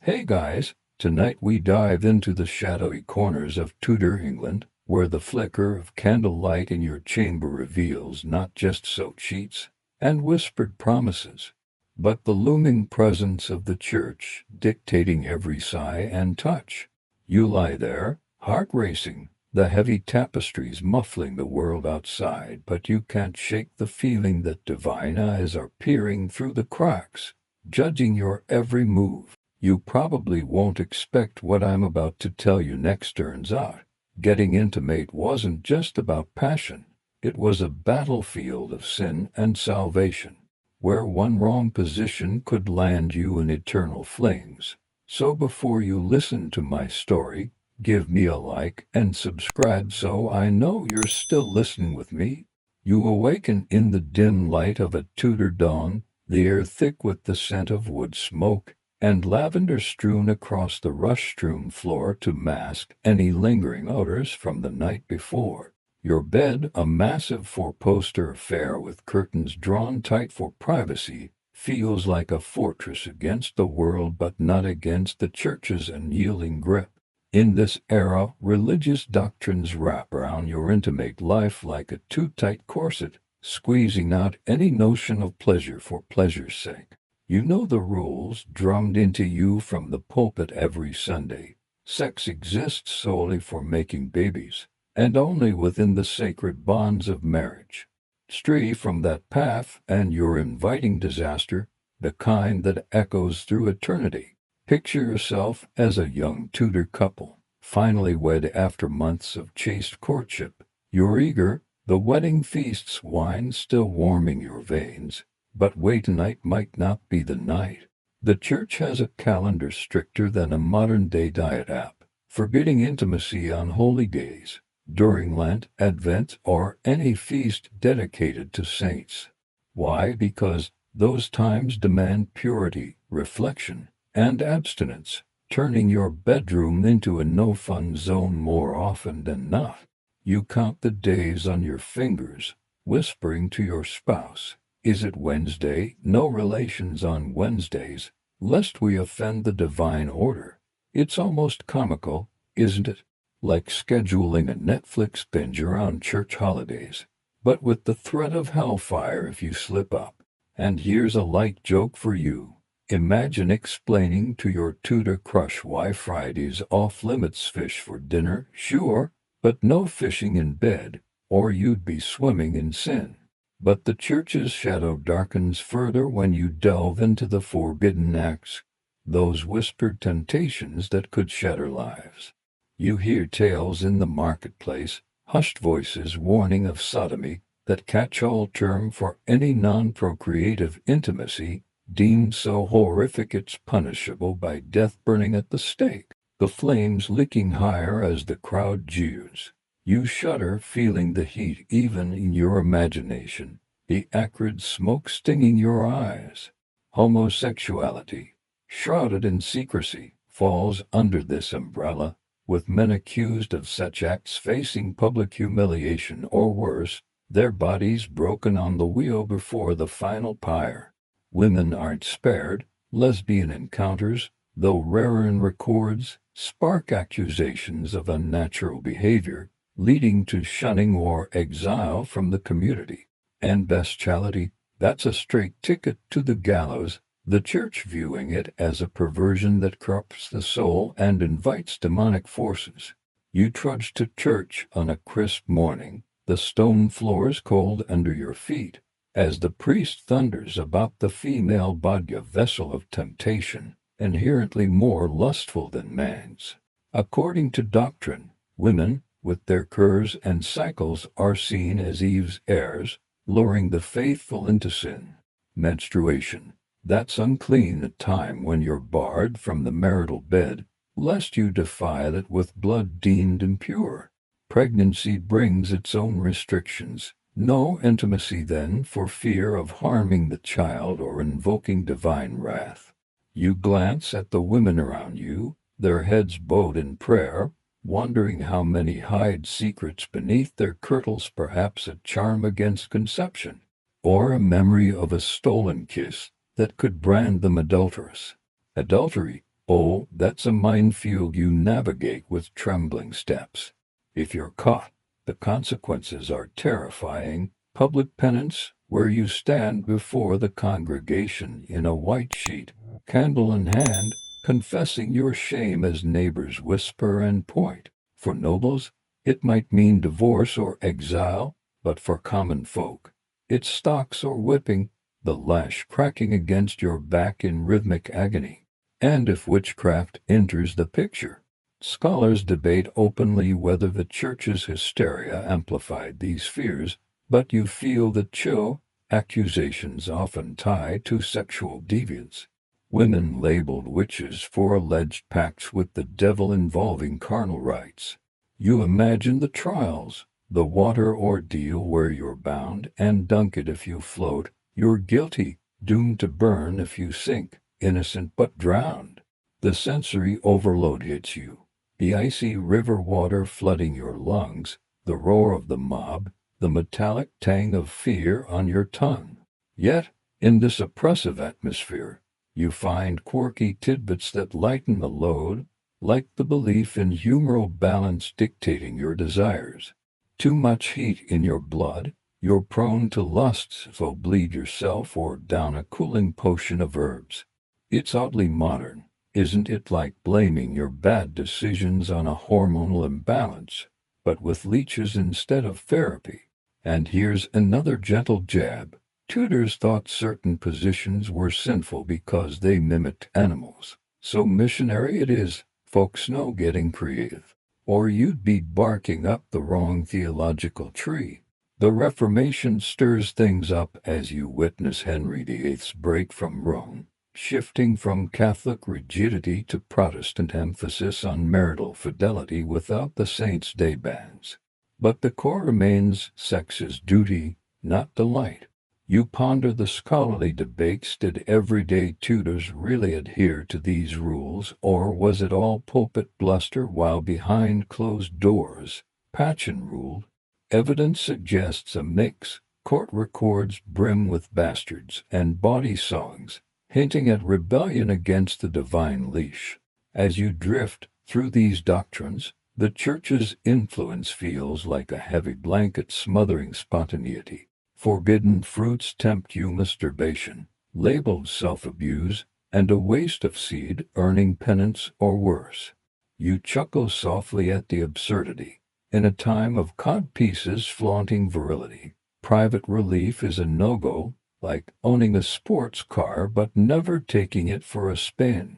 Hey guys, tonight we dive into the shadowy corners of Tudor England, where the flicker of candlelight in your chamber reveals not just soaked sheets and whispered promises, but the looming presence of the church dictating every sigh and touch. You lie there, heart racing, the heavy tapestries muffling the world outside, but you can't shake the feeling that divine eyes are peering through the cracks, judging your every move. You probably won't expect what I'm about to tell you next. Turns out, getting intimate wasn't just about passion. It was a battlefield of sin and salvation, where one wrong position could land you in eternal flames. So before you listen to my story, give me a like and subscribe so I know you're still listening with me. You awaken in the dim light of a Tudor dawn, the air thick with the scent of wood smoke and lavender strewn across the rush-strewn floor to mask any lingering odors from the night before. Your bed, a massive four-poster affair with curtains drawn tight for privacy, feels like a fortress against the world but not against the church's unyielding grip. In this era, religious doctrines wrap around your intimate life like a too-tight corset, squeezing out any notion of pleasure for pleasure's sake. You know the rules drummed into you from the pulpit every Sunday. Sex exists solely for making babies, and only within the sacred bonds of marriage. Stray from that path, and you're inviting disaster, the kind that echoes through eternity. Picture yourself as a young Tudor couple, finally wed after months of chaste courtship. You're eager, the wedding feast's wine still warming your veins. But wait, tonight might not be the night. The church has a calendar stricter than a modern-day diet app, forbidding intimacy on holy days, during Lent, Advent, or any feast dedicated to saints. Why? Because those times demand purity, reflection, and abstinence, turning your bedroom into a no-fun zone more often than not. You count the days on your fingers, whispering to your spouse, "Is it Wednesday? No relations on Wednesdays, lest we offend the divine order." It's almost comical, isn't it? Like scheduling a Netflix binge around church holidays, but with the threat of hellfire if you slip up. And here's a light joke for you. Imagine explaining to your Tudor crush why Friday's off-limits: fish for dinner, sure, but no fishing in bed, or you'd be swimming in sin. But the church's shadow darkens further when you delve into the forbidden acts, those whispered temptations that could shatter lives. You hear tales in the marketplace, hushed voices warning of sodomy, that catch-all term for any non-procreative intimacy, deemed so horrific it's punishable by death, burning at the stake, the flames licking higher as the crowd jeers. You shudder, feeling the heat even in your imagination, the acrid smoke stinging your eyes. Homosexuality, shrouded in secrecy, falls under this umbrella, with men accused of such acts facing public humiliation or worse, their bodies broken on the wheel before the final pyre. Women aren't spared. Lesbian encounters, though rarer in records, spark accusations of unnatural behavior, leading to shunning or exile from the community. And bestiality, that's a straight ticket to the gallows, the church viewing it as a perversion that corrupts the soul and invites demonic forces. You trudge to church on a crisp morning, the stone floors cold under your feet, as the priest thunders about the female body, a vessel of temptation, inherently more lustful than man's. According to doctrine, women, with their curves and cycles, are seen as Eve's heirs, luring the faithful into sin. Menstruation, that's unclean, a time when you're barred from the marital bed, lest you defile it with blood deemed impure. Pregnancy brings its own restrictions. No intimacy then, for fear of harming the child or invoking divine wrath. You glance at the women around you, their heads bowed in prayer, wondering how many hide secrets beneath their kirtles, perhaps a charm against conception, or a memory of a stolen kiss that could brand them adulterous. Adultery, Oh, that's a minefield you navigate with trembling steps. If you're caught, the consequences are terrifying. Public penance, where you stand before the congregation in a white sheet, candle in hand, confessing your shame as neighbors whisper and point. For nobles, it might mean divorce or exile, but for common folk, it's stocks or whipping, the lash cracking against your back in rhythmic agony. And if witchcraft enters the picture, scholars debate openly whether the church's hysteria amplified these fears, but you feel the chill, accusations often tied to sexual deviance. Women labeled witches for alleged pacts with the devil involving carnal rites. You imagine the trials, the water ordeal where you're bound and dunk it if you float, you're guilty, doomed to burn if you sink, innocent but drowned. The sensory overload hits you. The icy river water flooding your lungs, the roar of the mob, the metallic tang of fear on your tongue. Yet, in this oppressive atmosphere, you find quirky tidbits that lighten the load, like the belief in humoral balance dictating your desires. Too much heat in your blood, you're prone to lusts, so bleed yourself or down a cooling potion of herbs. It's oddly modern, isn't it, like blaming your bad decisions on a hormonal imbalance, but with leeches instead of therapy. And here's another gentle jab. Tudors thought certain positions were sinful because they mimicked animals. So missionary it is, folks know, getting creative. Or you'd be barking up the wrong theological tree. The Reformation stirs things up as you witness Henry VIII's break from Rome, shifting from Catholic rigidity to Protestant emphasis on marital fidelity without the saints' day bans. But the core remains: sex is duty, not delight. You ponder the scholarly debates. Did everyday Tudors really adhere to these rules, or was it all pulpit bluster while behind closed doors Patchen ruled? Evidence suggests a mix. Court records brim with bastards and bawdy songs, hinting at rebellion against the divine leash. As you drift through these doctrines, the Church's influence feels like a heavy blanket smothering spontaneity. Forbidden fruits tempt you: masturbation, labeled self-abuse, and a waste of seed earning penance or worse. You chuckle softly at the absurdity. In a time of codpieces flaunting virility, private relief is a no-go, like owning a sports car but never taking it for a spin.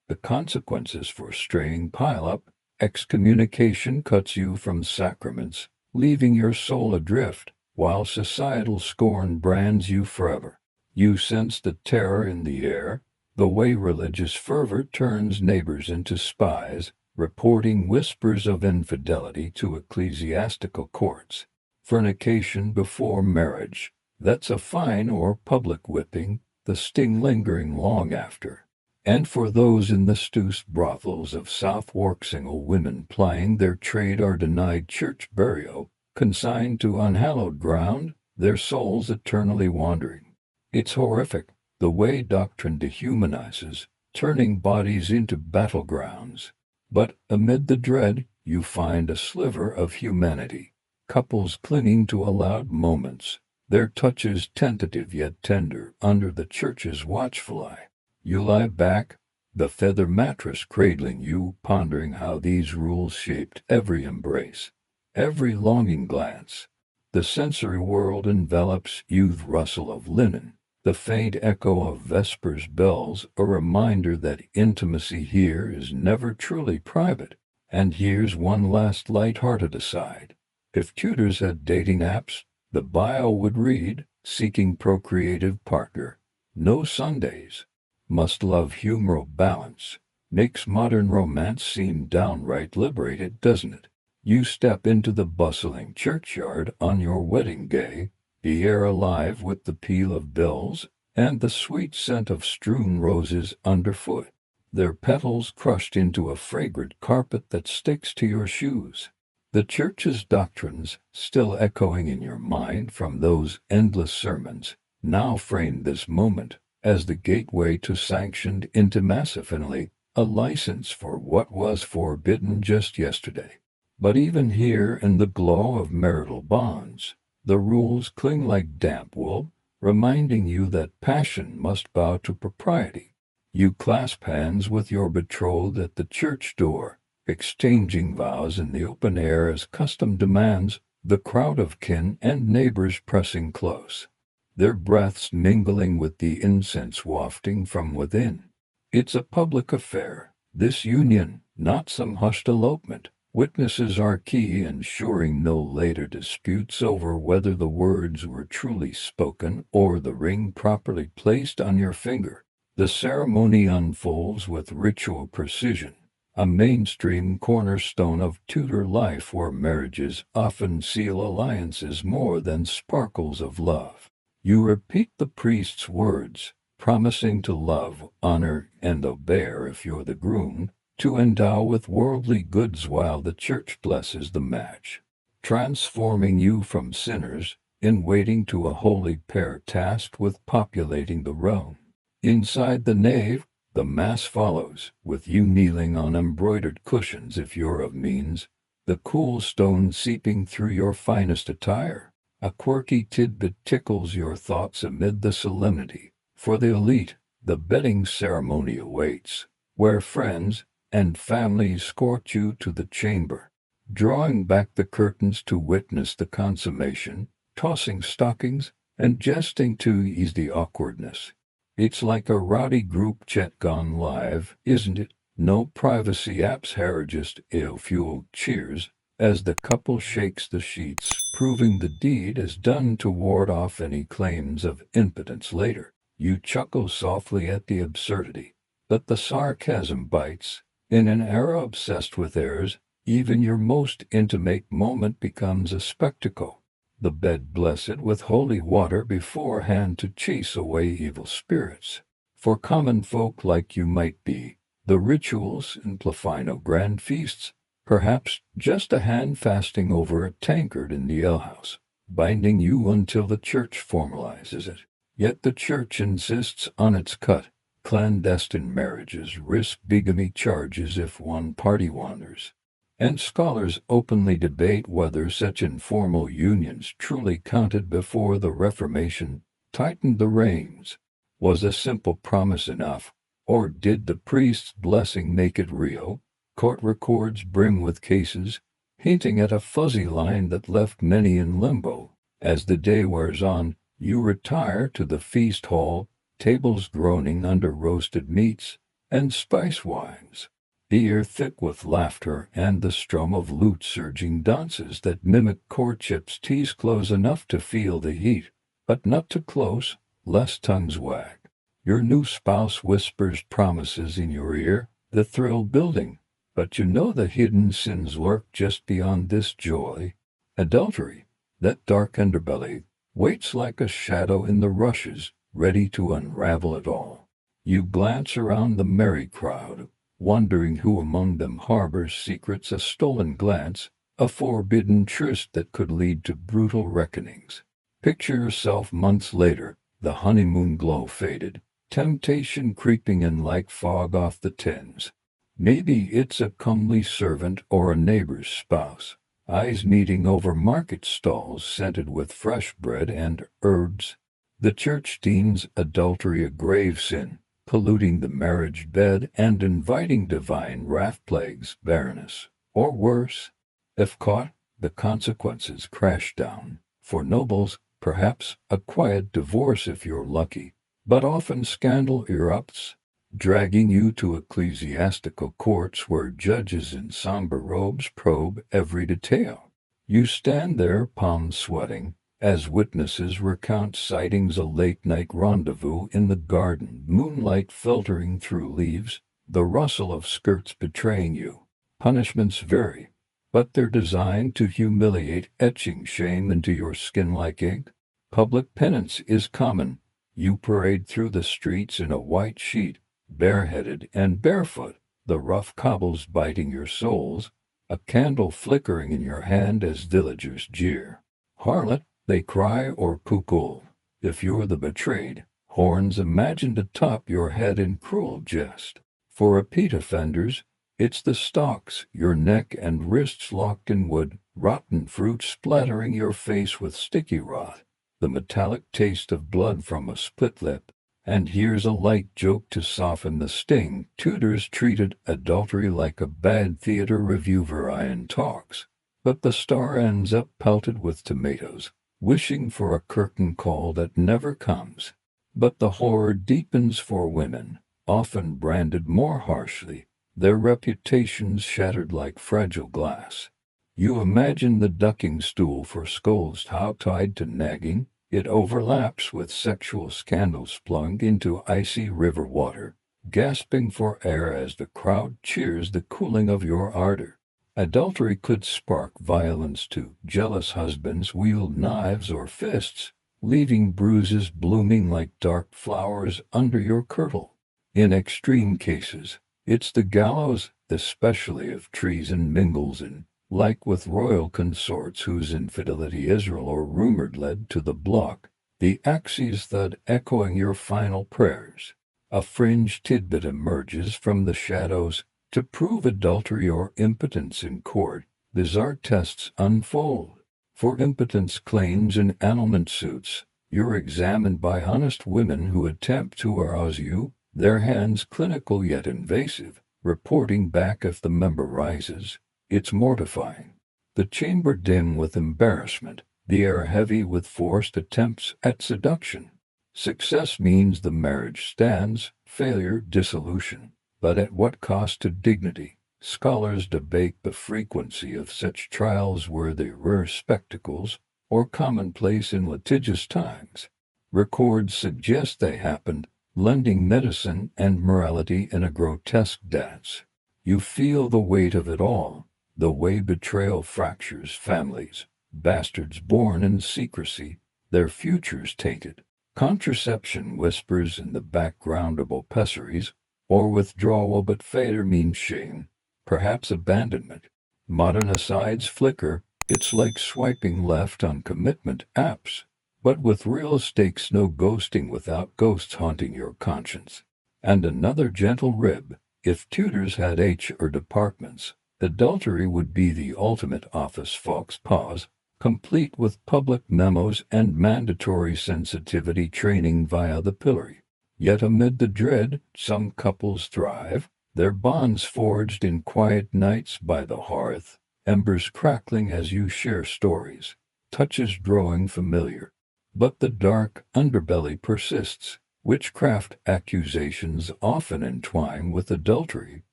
The consequences for straying pile up. Excommunication cuts you from sacraments, leaving your soul adrift, while societal scorn brands you forever. You sense the terror in the air, the way religious fervor turns neighbors into spies, reporting whispers of infidelity to ecclesiastical courts. Fornication before marriage, that's a fine or public whipping, the sting lingering long after. And for those in the steuse brothels of Southwark, single women plying their trade are denied church burial, consigned to unhallowed ground, their souls eternally wandering. It's horrific, the way doctrine dehumanizes, turning bodies into battlegrounds. But amid the dread, you find a sliver of humanity. Couples clinging to allowed moments, their touches tentative yet tender under the Church's watchful eye. You lie back, the feather mattress cradling you, pondering how these rules shaped every embrace, every longing glance. The sensory world envelops you: the rustle of linen, the faint echo of Vespers bells, a reminder that intimacy here is never truly private. And here's one last light-hearted aside. If Tudors had dating apps, the bio would read, "Seeking procreative partner. No Sundays." Must love humoral balance. Makes modern romance seem downright liberated, doesn't it? You step into the bustling churchyard on your wedding day, the air alive with the peal of bells, and the sweet scent of strewn roses underfoot, their petals crushed into a fragrant carpet that sticks to your shoes. The Church's doctrines, still echoing in your mind from those endless sermons, now frame this moment as the gateway to sanctioned intimacy. a license for what was forbidden just yesterday. But even here in the glow of marital bonds, the rules cling like damp wool, reminding you that passion must bow to propriety. You clasp hands with your betrothed at the church door, exchanging vows in the open air as custom demands, the crowd of kin and neighbors pressing close, their breaths mingling with the incense wafting from within. It's a public affair, this union, not some hushed elopement. Witnesses are key, ensuring no later disputes over whether the words were truly spoken or the ring properly placed on your finger. The ceremony unfolds with ritual precision, a mainstream cornerstone of Tudor life where marriages often seal alliances more than sparkles of love. You repeat the priest's words, promising to love, honor, and obey if you're the groom, to endow with worldly goods while the church blesses the match, transforming you from sinners in waiting to a holy pair tasked with populating the realm. Inside the nave, the mass follows, with you kneeling on embroidered cushions if you're of means, the cool stone seeping through your finest attire. A quirky tidbit tickles your thoughts amid the solemnity. For the elite, the bedding ceremony awaits, where friends and family escort you to the chamber, drawing back the curtains to witness the consummation, tossing stockings and jesting to ease the awkwardness. It's like a rowdy group chat gone live, isn't it? No privacy apps here, just ale-fueled cheers as the couple shakes the sheets, proving the deed is done to ward off any claims of impotence later. You chuckle softly at the absurdity, but the sarcasm bites. In an era obsessed with airs, even your most intimate moment becomes a spectacle. The bed blessed with holy water beforehand to chase away evil spirits. For common folk like you might be, the rituals simplify no grand feasts, perhaps just a hand fasting over a tankard in the alehouse, binding you until the church formalizes it. Yet the church insists on its cut. Clandestine marriages risk bigamy charges if one party wanders, and scholars openly debate whether such informal unions truly counted before the Reformation tightened the reins. Was a simple promise enough, or did the priest's blessing make it real? Court records brim with cases, hinting at a fuzzy line that left many in limbo. As the day wears on, you retire to the feast hall, tables groaning under roasted meats and spice wines, the air thick with laughter and the strum of lute-surging dances that mimic courtship's tease close enough to feel the heat, but not too close, lest tongues wag. Your new spouse whispers promises in your ear, the thrill building, but you know the hidden sins lurk just beyond this joy. Adultery, that dark underbelly, waits like a shadow in the rushes, ready to unravel it all. You glance around the merry crowd, wondering who among them harbors secrets, a stolen glance, a forbidden tryst that could lead to brutal reckonings. Picture yourself months later, the honeymoon glow faded, temptation creeping in like fog off the Thames. Maybe it's a comely servant or a neighbor's spouse, eyes meeting over market stalls scented with fresh bread and herbs. The church deems adultery a grave sin, polluting the marriage bed and inviting divine wrath, plagues barrenness, or worse. If caught, the consequences crash down. For nobles, perhaps a quiet divorce if you're lucky, but often scandal erupts, dragging you to ecclesiastical courts where judges in somber robes probe every detail. You stand there, palms sweating, as witnesses recount sightings, a late-night rendezvous in the garden, moonlight filtering through leaves, the rustle of skirts betraying you. Punishments vary, but they're designed to humiliate, etching shame into your skin like ink. Public penance is common. You parade through the streets in a white sheet, bareheaded and barefoot, the rough cobbles biting your soles, a candle flickering in your hand as villagers jeer. Harlot, they cry, or cuckold. If you're the betrayed, horns imagined atop your head in cruel jest. For repeat offenders, it's the stalks, your neck and wrists locked in wood, rotten fruit splattering your face with sticky rot, the metallic taste of blood from a split lip. And here's a light joke to soften the sting. Tudors treated adultery like a bad theater review Varian talks, but the star ends up pelted with tomatoes, wishing for a curtain call that never comes. But the horror deepens for women, often branded more harshly, their reputations shattered like fragile glass. You imagine the ducking stool for scolds how tied to nagging, it overlaps with sexual scandals plunged into icy river water, gasping for air as the crowd cheers the cooling of your ardor. Adultery could spark violence too. Jealous husbands wield knives or fists, leaving bruises blooming like dark flowers under your kirtle. In extreme cases, it's the gallows, especially if treason mingles in, like with royal consorts whose infidelity Israel or rumored led to the block, the axes thud echoing your final prayers. A fringe tidbit emerges from the shadows to prove adultery or impotence in court. Bizarre tests unfold. For impotence claims in annulment suits, you're examined by honest women who attempt to arouse you, their hands clinical yet invasive, reporting back if the member rises. It's mortifying. The chamber dim with embarrassment, the air heavy with forced attempts at seduction. Success means the marriage stands, failure dissolution. But at what cost to dignity? Scholars debate the frequency of such trials. Were they rare spectacles or commonplace in litigious times? Records suggest they happened, blending medicine and morality in a grotesque dance. You feel the weight of it all, the way betrayal fractures families, bastards born in secrecy, their futures tainted. Contraception whispers in the background of opessories, or withdrawal but failure means shame, perhaps abandonment. Modern asides flicker, it's like swiping left on commitment apps, but with real stakes, no ghosting without ghosts haunting your conscience. And another gentle rib, if Tudors had HR departments, adultery would be the ultimate office fox pause, complete with public memos and mandatory sensitivity training via the pillory. Yet amid the dread, some couples thrive, their bonds forged in quiet nights by the hearth, embers crackling as you share stories, touches growing familiar. But the dark underbelly persists. Witchcraft accusations often entwine with adultery,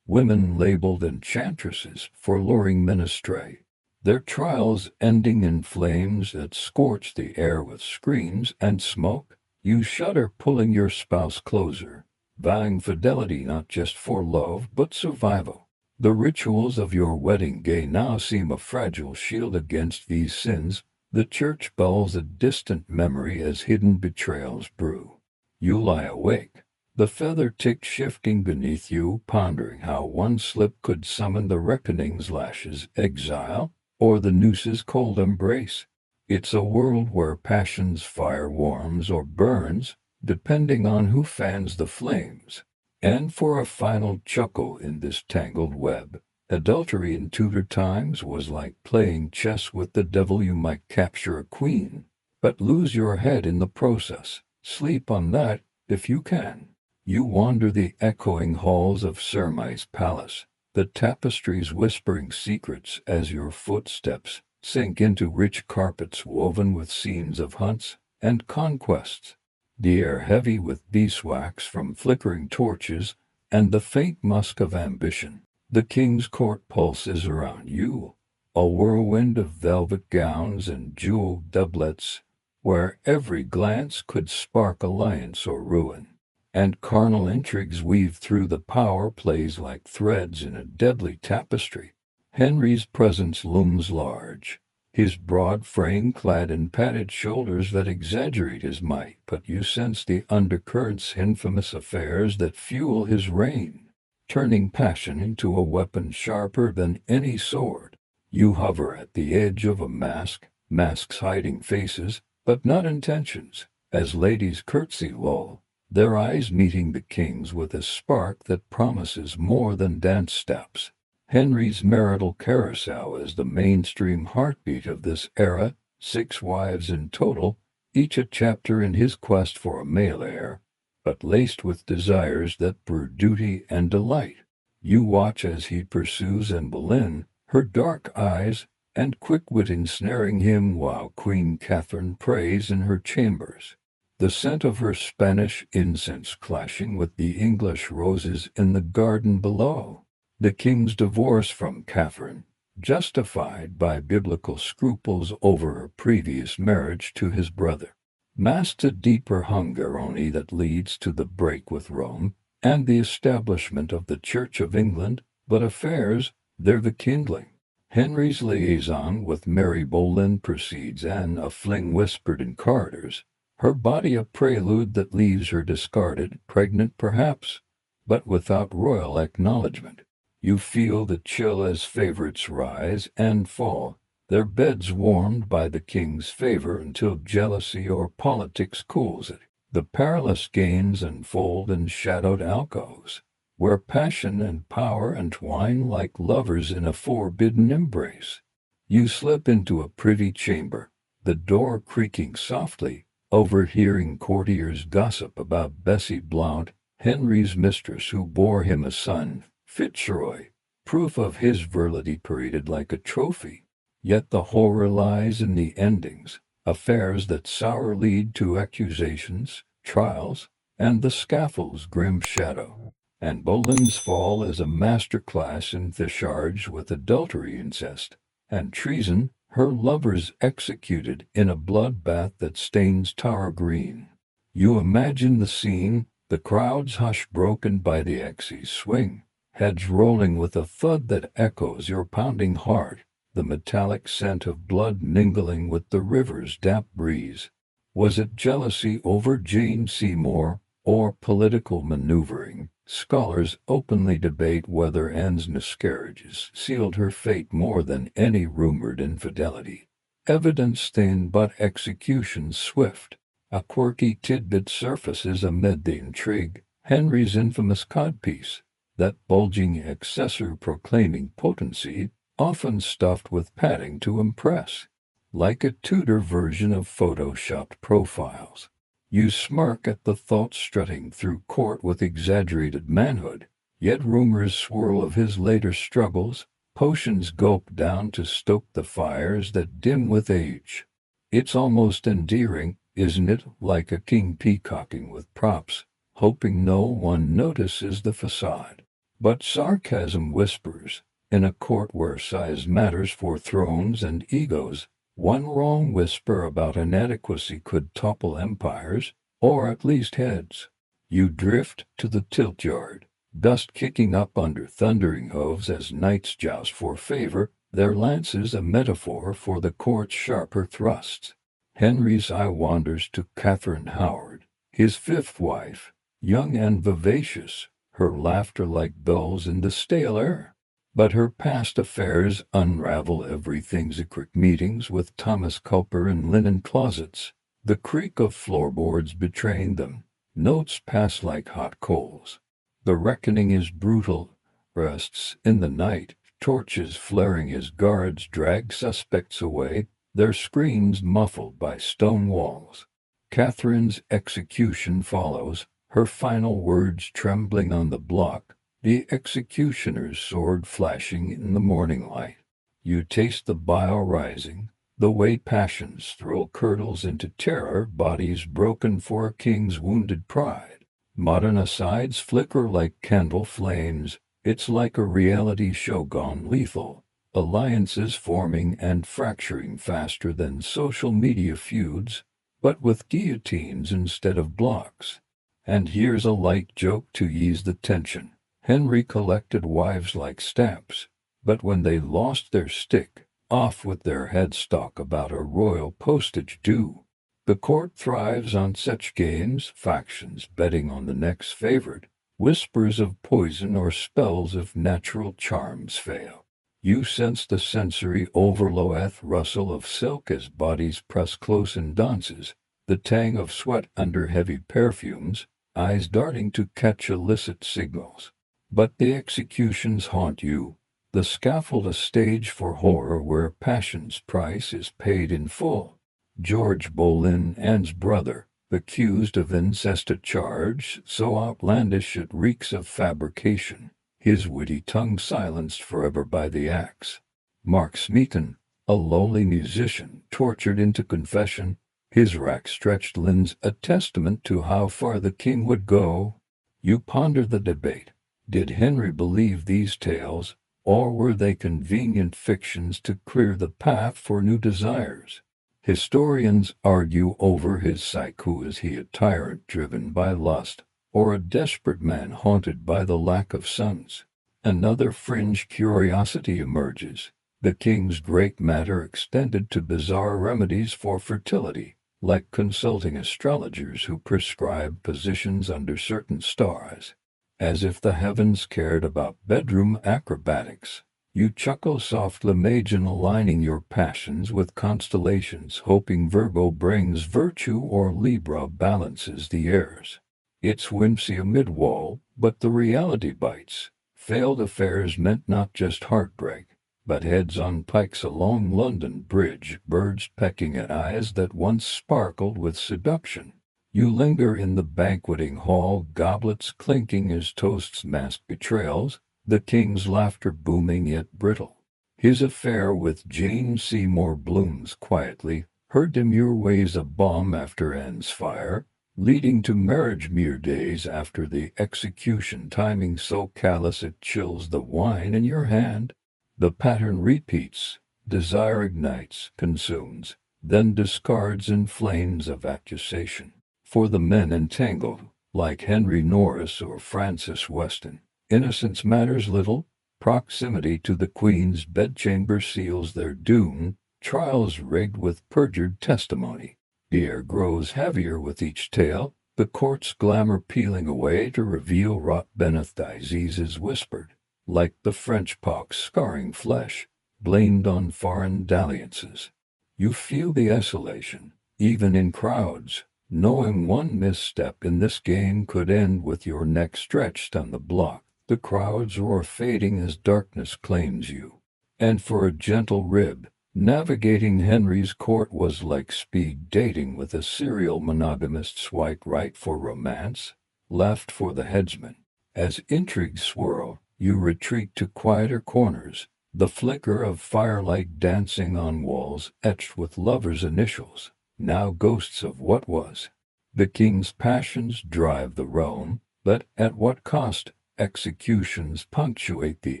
women labeled enchantresses for luring men astray. Their trials ending in flames that scorch the air with screams and smoke. You shudder pulling your spouse closer, vowing fidelity not just for love but survival. The rituals of your wedding day now seem a fragile shield against these sins. The church bells a distant memory as hidden betrayals brew. You lie awake, the feather tick shifting beneath you, pondering how one slip could summon the reckoning's lashes, exile, or the nooses cold embrace. It's a world where passion's fire warms or burns, depending on who fans the flames. And for a final chuckle in this tangled web, adultery in Tudor times was like playing chess with the devil. You might capture a queen, but lose your head in the process. Sleep on that, if you can. You wander the echoing halls of Surmi's palace, the tapestries whispering secrets as your footsteps sink into rich carpets woven with scenes of hunts and conquests. The air heavy with beeswax from flickering torches and the faint musk of ambition. The king's court pulses around you, a whirlwind of velvet gowns and jeweled doublets, where every glance could spark alliance or ruin. And carnal intrigues weave through the power plays like threads in a deadly tapestry. Henry's presence looms large, his broad frame clad in padded shoulders that exaggerate his might, but you sense the undercurrents, infamous affairs that fuel his reign, turning passion into a weapon sharper than any sword. You hover at the edge of a masks hiding faces, but not intentions, as ladies curtsy low, their eyes meeting the king's with a spark that promises more than dance steps. Henry's marital carousel is the mainstream heartbeat of this era, 6 wives in total, each a chapter in his quest for a male heir, but laced with desires that brew duty and delight. You watch as he pursues Anne Boleyn, her dark eyes and quick wit ensnaring him while Queen Catherine prays in her chambers, the scent of her Spanish incense clashing with the English roses in the garden below. The king's divorce from Catherine, justified by biblical scruples over her previous marriage to his brother, masks a deeper hunger only that leads to the break with Rome and the establishment of the Church of England, but affairs, they're the kindling. Henry's liaison with Mary Boleyn precedes Anne, a fling whispered in corridors, her body a prelude that leaves her discarded, pregnant perhaps, but without royal acknowledgment. You feel the chill as favorites rise and fall, their beds warmed by the king's favor until jealousy or politics cools it. The perilous games unfold in shadowed alcoves, where passion and power entwine like lovers in a forbidden embrace. You slip into a privy chamber, the door creaking softly, overhearing courtiers gossip about Bessie Blount, Henry's mistress who bore him a son, Fitzroy, proof of his virility paraded like a trophy. Yet the horror lies in the endings, affairs that sour lead to accusations, trials, and the scaffold's grim shadow. And Boleyn's fall is a masterclass in discharge with adultery, incest, and treason, her lovers executed in a bloodbath that stains Tower Green. You imagine the scene, the crowd's hush broken by the axe's swing, heads rolling with a thud that echoes your pounding heart, the metallic scent of blood mingling with the river's damp breeze. Was it jealousy over Jane Seymour, or political maneuvering? Scholars openly debate whether Anne's miscarriages sealed her fate more than any rumored infidelity. Evidence thin but execution swift. A quirky tidbit surfaces amid the intrigue, Henry's infamous codpiece, that bulging accessor proclaiming potency, often stuffed with padding to impress, like a Tudor version of photoshopped profiles. You smirk at the thought strutting through court with exaggerated manhood, yet rumors swirl of his later struggles, potions gulped down to stoke the fires that dim with age. It's almost endearing, isn't it, like a king peacocking with props, hoping no one notices the facade. But sarcasm whispers, in a court where size matters for thrones and egos, one wrong whisper about inadequacy could topple empires, or at least heads. You drift to the tilt yard, dust kicking up under thundering hooves as knights joust for favor, their lances a metaphor for the court's sharper thrusts. Henry's eye wanders to Catherine Howard, his fifth wife, young and vivacious, her laughter like bells in the stale air. But her past affairs unravel everything: secret meetings with Thomas Culper in linen closets, the creak of floorboards betraying them, notes pass like hot coals. The reckoning is brutal, rests in the night, torches flaring as guards drag suspects away, their screams muffled by stone walls. Catherine's execution follows, her final words trembling on the block, the executioner's sword flashing in the morning light. You taste the bile rising, the way passion's thrill curdles into terror, bodies broken for a king's wounded pride. Modern asides flicker like candle flames, it's like a reality show gone lethal. Alliances forming and fracturing faster than social media feuds, but with guillotines instead of blocks. And here's a light joke to ease the tension. Henry collected wives like stamps, but when they lost their stick, off with their headstock about a royal postage due. The court thrives on such games, factions betting on the next favorite, whispers of poison or spells if natural charms fail. You sense the sensory overload, rustle of silk as bodies press close in dances, the tang of sweat under heavy perfumes, eyes darting to catch illicit signals. But the executions haunt you. The scaffold, a stage for horror where passion's price is paid in full. George Boleyn, Anne's brother, accused of incest, a charge so outlandish it reeks of fabrication, his witty tongue silenced forever by the axe. Mark Smeaton, a lowly musician, tortured into confession, his rack-stretched limbs a testament to how far the king would go. You ponder the debate. Did Henry believe these tales, or were they convenient fictions to clear the path for new desires? Historians argue over his psyche. Was he a tyrant driven by lust, or a desperate man haunted by the lack of sons? Another fringe curiosity emerges. The king's great matter extended to bizarre remedies for fertility, like consulting astrologers who prescribe positions under certain stars. As if the heavens cared about bedroom acrobatics. You chuckle softly, imagine aligning your passions with constellations, hoping Virgo brings virtue or Libra balances the airs. It's whimsy amid woe, but the reality bites. Failed affairs meant not just heartbreak, but heads on pikes along London Bridge, birds pecking at eyes that once sparkled with seduction. You linger in the banqueting hall, goblets clinking as toasts mask betrayals, the king's laughter booming yet brittle. His affair with Jane Seymour blooms quietly, her demure ways a bomb after Anne's fire, leading to marriage mere days after the execution, timing so callous it chills the wine in your hand. The pattern repeats, desire ignites, consumes, then discards in flames of accusation. For the men entangled, like Henry Norris or Francis Weston, innocence matters little. Proximity to the Queen's bedchamber seals their doom, trials rigged with perjured testimony. The air grows heavier with each tale, the court's glamour peeling away to reveal rot beneath diseases whispered, like the French pox scarring flesh, blamed on foreign dalliances. You feel the isolation, even in crowds, knowing one misstep in this game could end with your neck stretched on the block. The crowds roar, fading as darkness claims you. And for a gentle rib, navigating Henry's court was like speed dating with a serial monogamist. Swipe right for romance, left for the headsman. As intrigues swirl, you retreat to quieter corners, the flicker of firelight dancing on walls etched with lovers' initials, now ghosts of what was. The king's passions drive the realm, but at what cost? Executions punctuate the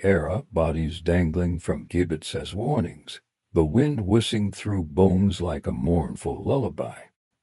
era, bodies dangling from gibbets as warnings, the wind whistling through bones like a mournful lullaby.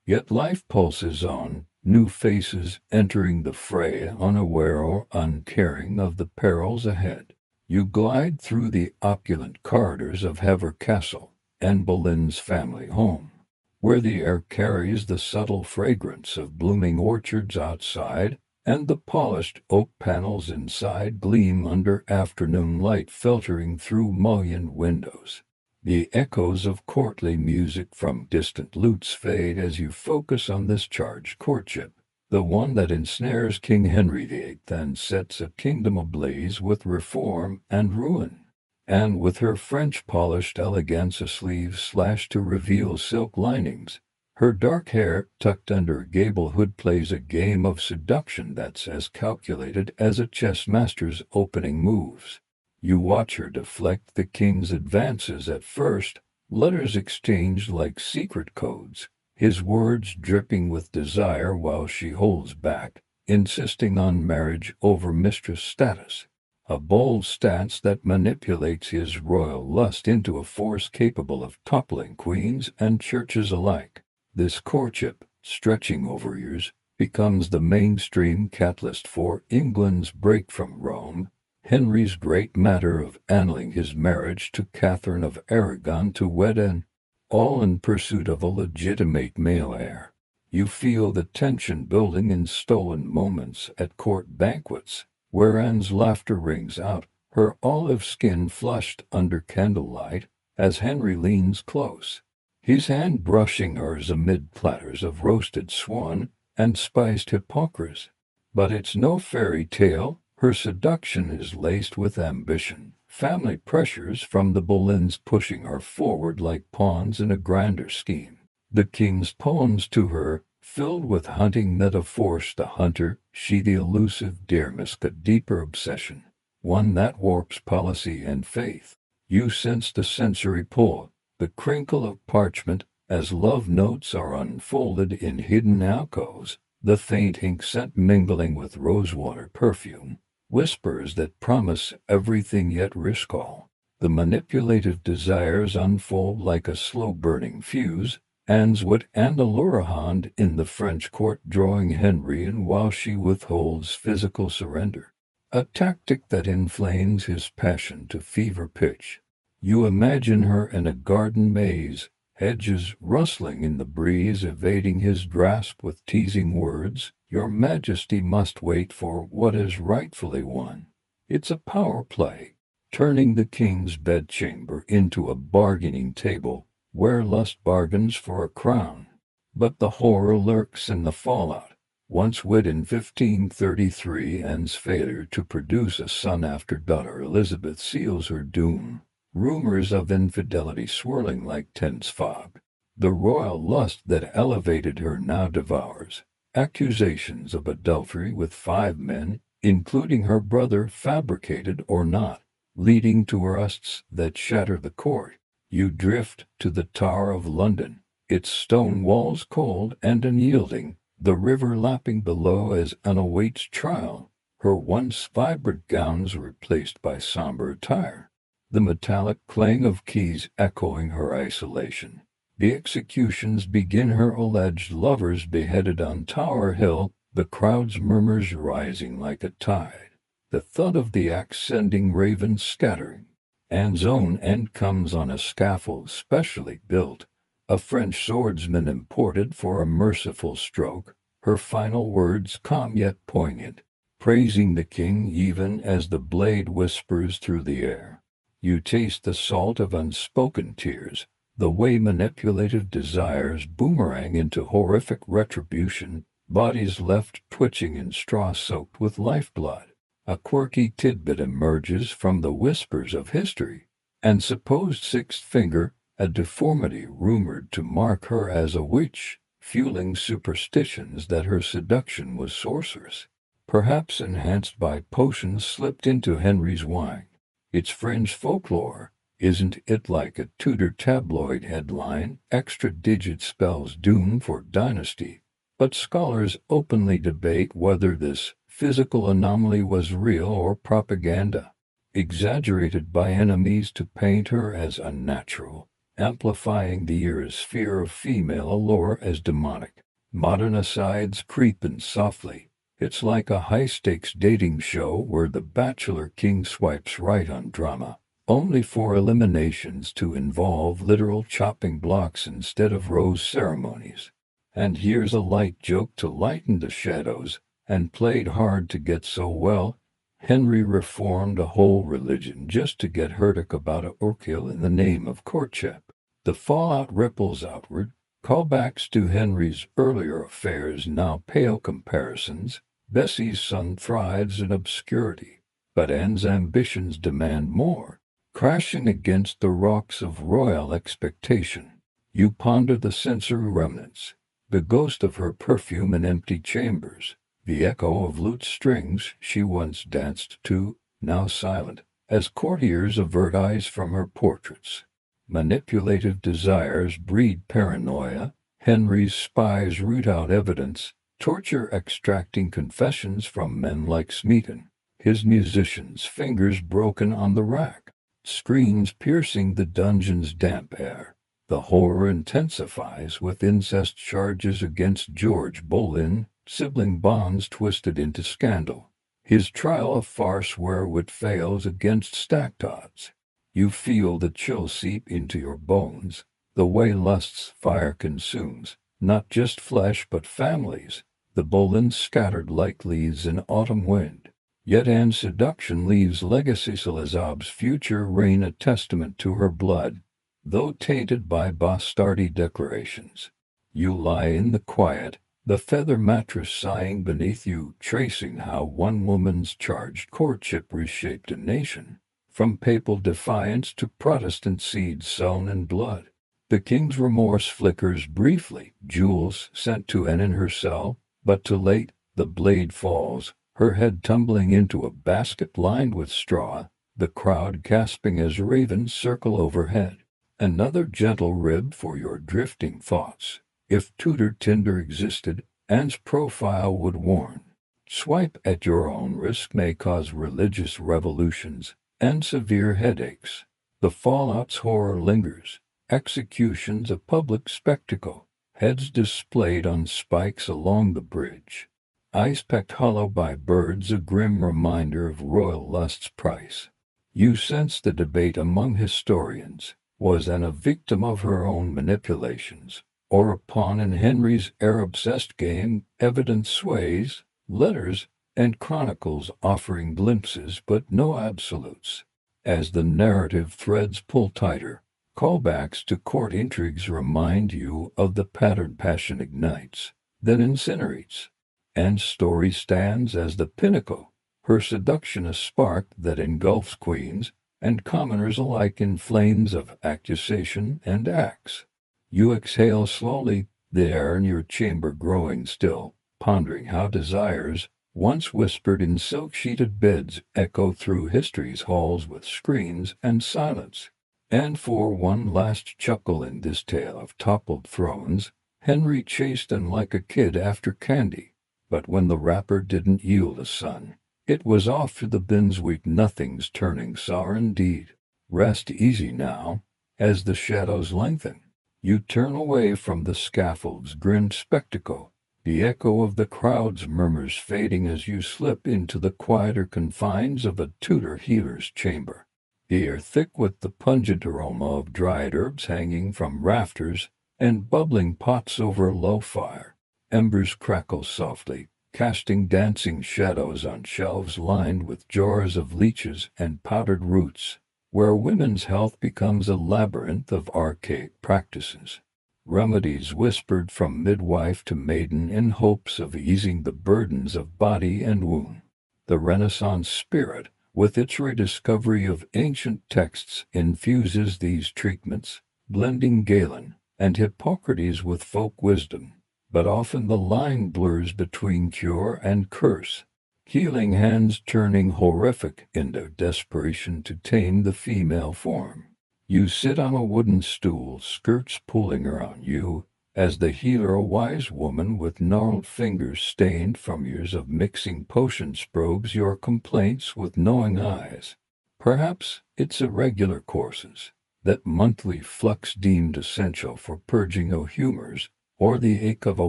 Yet life pulses on, new faces entering the fray, unaware or uncaring of the perils ahead. You glide through the opulent corridors of Hever Castle, Anne Boleyn's family home, where the air carries the subtle fragrance of blooming orchards outside, and the polished oak panels inside gleam under afternoon light filtering through mullioned windows. The echoes of courtly music from distant lutes fade as you focus on this charged courtship, the one that ensnares King Henry VIII and sets a kingdom ablaze with reform and ruin. And with her French-polished elegance, a sleeve slashed to reveal silk linings, her dark hair tucked under a gable hood, plays a game of seduction that's as calculated as a chess master's opening moves. You watch her deflect the king's advances at first, letters exchanged like secret codes, his words dripping with desire while she holds back, insisting on marriage over mistress status. A bold stance that manipulates his royal lust into a force capable of toppling queens and churches alike. This courtship, stretching over years, becomes the mainstream catalyst for England's break from Rome, Henry's great matter of annulling his marriage to Catherine of Aragon to wed Anne, all in pursuit of a legitimate male heir. You feel the tension building in stolen moments at court banquets, where Anne's laughter rings out, her olive skin flushed under candlelight, as Henry leans close, his hand brushing hers amid platters of roasted swan and spiced hippocras. But it's no fairy tale. Her seduction is laced with ambition. Family pressures from the Boleyns pushing her forward like pawns in a grander scheme. The king's poems to her, filled with hunting metaphors, the hunter, she the elusive Dermis, a deeper obsession, one that warps policy and faith. You sense the sensory pull, the crinkle of parchment, as love notes are unfolded in hidden alcoves, the faint ink scent mingling with rosewater perfume, whispers that promise everything yet risk all. The manipulative desires unfold like a slow-burning fuse. Anne's wit and allure hand in the French court, drawing Henry in while she withholds physical surrender, a tactic that inflames his passion to fever pitch. You imagine her in a garden maze, hedges rustling in the breeze, evading his grasp with teasing words. Your Majesty must wait for what is rightfully won. It's a power play, turning the king's bedchamber into a bargaining table where lust bargains for a crown. But the horror lurks in the fallout. Once wed in 1533, Anne's failure to produce a son after daughter Elizabeth seals her doom. Rumors of infidelity swirling like tense fog. The royal lust that elevated her now devours. Accusations of adultery with 5 men, including her brother, fabricated or not, leading to arrests that shatter the court. You drift to the Tower of London, its stone walls cold and unyielding, the river lapping below as Anne awaits trial, her once vibrant gowns replaced by somber attire, the metallic clang of keys echoing her isolation. The executions begin, her alleged lovers beheaded on Tower Hill, the crowd's murmurs rising like a tide, the thud of the axe sending ravens scattering. Anne's own end comes on a scaffold specially built, a French swordsman imported for a merciful stroke, her final words calm yet poignant, praising the king even as the blade whispers through the air. You taste the salt of unspoken tears, the way manipulative desires boomerang into horrific retribution, bodies left twitching in straw soaked with lifeblood. A quirky tidbit emerges from the whispers of history, and supposed sixth finger, a deformity rumored to mark her as a witch, fueling superstitions that her seduction was sorcerous, perhaps enhanced by potions slipped into Henry's wine. It's fringe folklore, isn't it, like a Tudor tabloid headline, extra-digit spells doom for dynasty? But scholars openly debate whether this physical anomaly was real or propaganda, exaggerated by enemies to paint her as unnatural, amplifying the era's fear of female allure as demonic. Modern asides creep in softly. It's like a high-stakes dating show where the bachelor king swipes right on drama, only for eliminations to involve literal chopping blocks instead of rose ceremonies. And here's a light joke to lighten the shadows, and played hard to get so well. Henry reformed a whole religion just to get Herdic about a ordeal in the name of courtship. The fallout ripples outward, callbacks to Henry's earlier affairs now pale comparisons. Bessie's son thrives in obscurity, but Anne's ambitions demand more, crashing against the rocks of royal expectation. You ponder the sensory remnants, the ghost of her perfume in empty chambers, the echo of lute strings she once danced to, now silent, as courtiers avert eyes from her portraits. Manipulative desires breed paranoia. Henry's spies root out evidence, torture extracting confessions from men like Smeaton. His musicians' fingers broken on the rack, screams piercing the dungeon's damp air. The horror intensifies with incest charges against George Boleyn, sibling bonds twisted into scandal. His trial a farce where wit fails against stacked odds. You feel the chill seep into your bones, the way lust's fire consumes, not just flesh but families. The Boleyns scattered like leaves in autumn wind. Yet Anne's seduction leaves legacy. Salazar's future reign a testament to her blood, though tainted by bastardy declarations. You lie in the quiet, The feather mattress sighing beneath you, tracing how one woman's charged courtship reshaped a nation, from papal defiance to Protestant seeds sown in blood. The king's remorse flickers briefly, jewels sent to Anne in her cell, but too late, the blade falls, her head tumbling into a basket lined with straw, the crowd gasping as ravens circle overhead. Another gentle rib for your drifting thoughts. If Tudor Tinder existed, Anne's profile would warn. Swipe at your own risk may cause religious revolutions and severe headaches. The fallout's horror lingers. Executions a public spectacle. Heads displayed on spikes along the bridge. Eyes pecked hollow by birds, a grim reminder of royal lust's price. You sense the debate among historians. Was Anne a victim of her own manipulations, or a pawn in Henry's Arab-obsessed game? Evidence sways, letters and chronicles offering glimpses but no absolutes. As the narrative threads pull tighter, callbacks to court intrigues remind you of the pattern passion ignites, then incinerates. Anne's story stands as the pinnacle, her seduction a spark that engulfs queens and commoners alike in flames of accusation and axe. You exhale slowly, the air in your chamber growing still, pondering how desires, once whispered in silk-sheeted beds, echo through history's halls with screams and silence. And for one last chuckle in this tale of toppled thrones, Henry chased Anne like a kid after candy. But when the wrapper didn't yield a son, it was off to the bins. Weak nothing's turning sour indeed. Rest easy now, as the shadows lengthen. You turn away from the scaffold's grim spectacle, the echo of the crowd's murmurs fading as you slip into the quieter confines of a Tudor healer's chamber. The air thick with the pungent aroma of dried herbs hanging from rafters and bubbling pots over a low fire. Embers crackle softly, casting dancing shadows on shelves lined with jars of leeches and powdered roots, where women's health becomes a labyrinth of archaic practices. Remedies whispered from midwife to maiden in hopes of easing the burdens of body and womb. The Renaissance spirit, with its rediscovery of ancient texts, infuses these treatments, blending Galen and Hippocrates with folk wisdom. But often the line blurs between cure and curse, healing hands turning horrific into desperation to tame the female form. You sit on a wooden stool, skirts pulling around you, as the healer, a wise woman with gnarled fingers stained from years of mixing potions, probes your complaints with knowing eyes. Perhaps it's irregular courses, that monthly flux deemed essential for purging ill humors, or the ache of a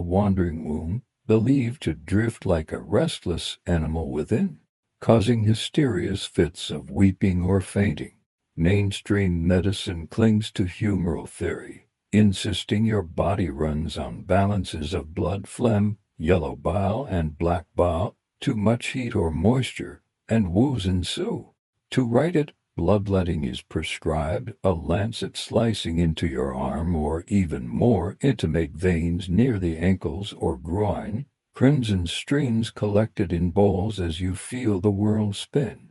wandering womb, believed to drift like a restless animal within, causing hysterious fits of weeping or fainting. Mainstream medicine clings to humoral theory, insisting your body runs on balances of blood, phlegm, yellow bile, and black bile, too much heat or moisture, and woes ensue. To right it, bloodletting is prescribed, a lancet slicing into your arm, or even more intimate veins near the ankles or groin, crimson streams collected in bowls as you feel the world spin.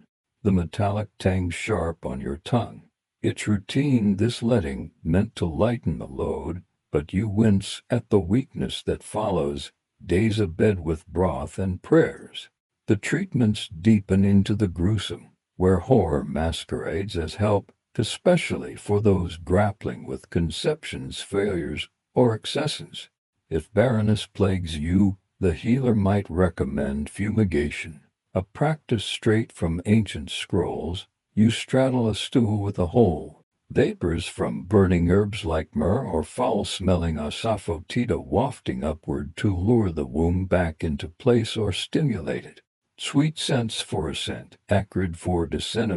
The metallic tang sharp on your tongue. It's routine, this letting, meant to lighten the load, but you wince at the weakness that follows, days abed with broth and prayers. The treatments deepen into the gruesome, where horror masquerades as help, especially for those grappling with conception's failures or excesses. If barrenness plagues you, the healer might recommend fumigation, a practice straight from ancient scrolls. You straddle a stool with a hole, vapors from burning herbs like myrrh or foul-smelling asafoetida wafting upward to lure the womb back into place or stimulate it. Sweet scents for ascent, acrid for descent,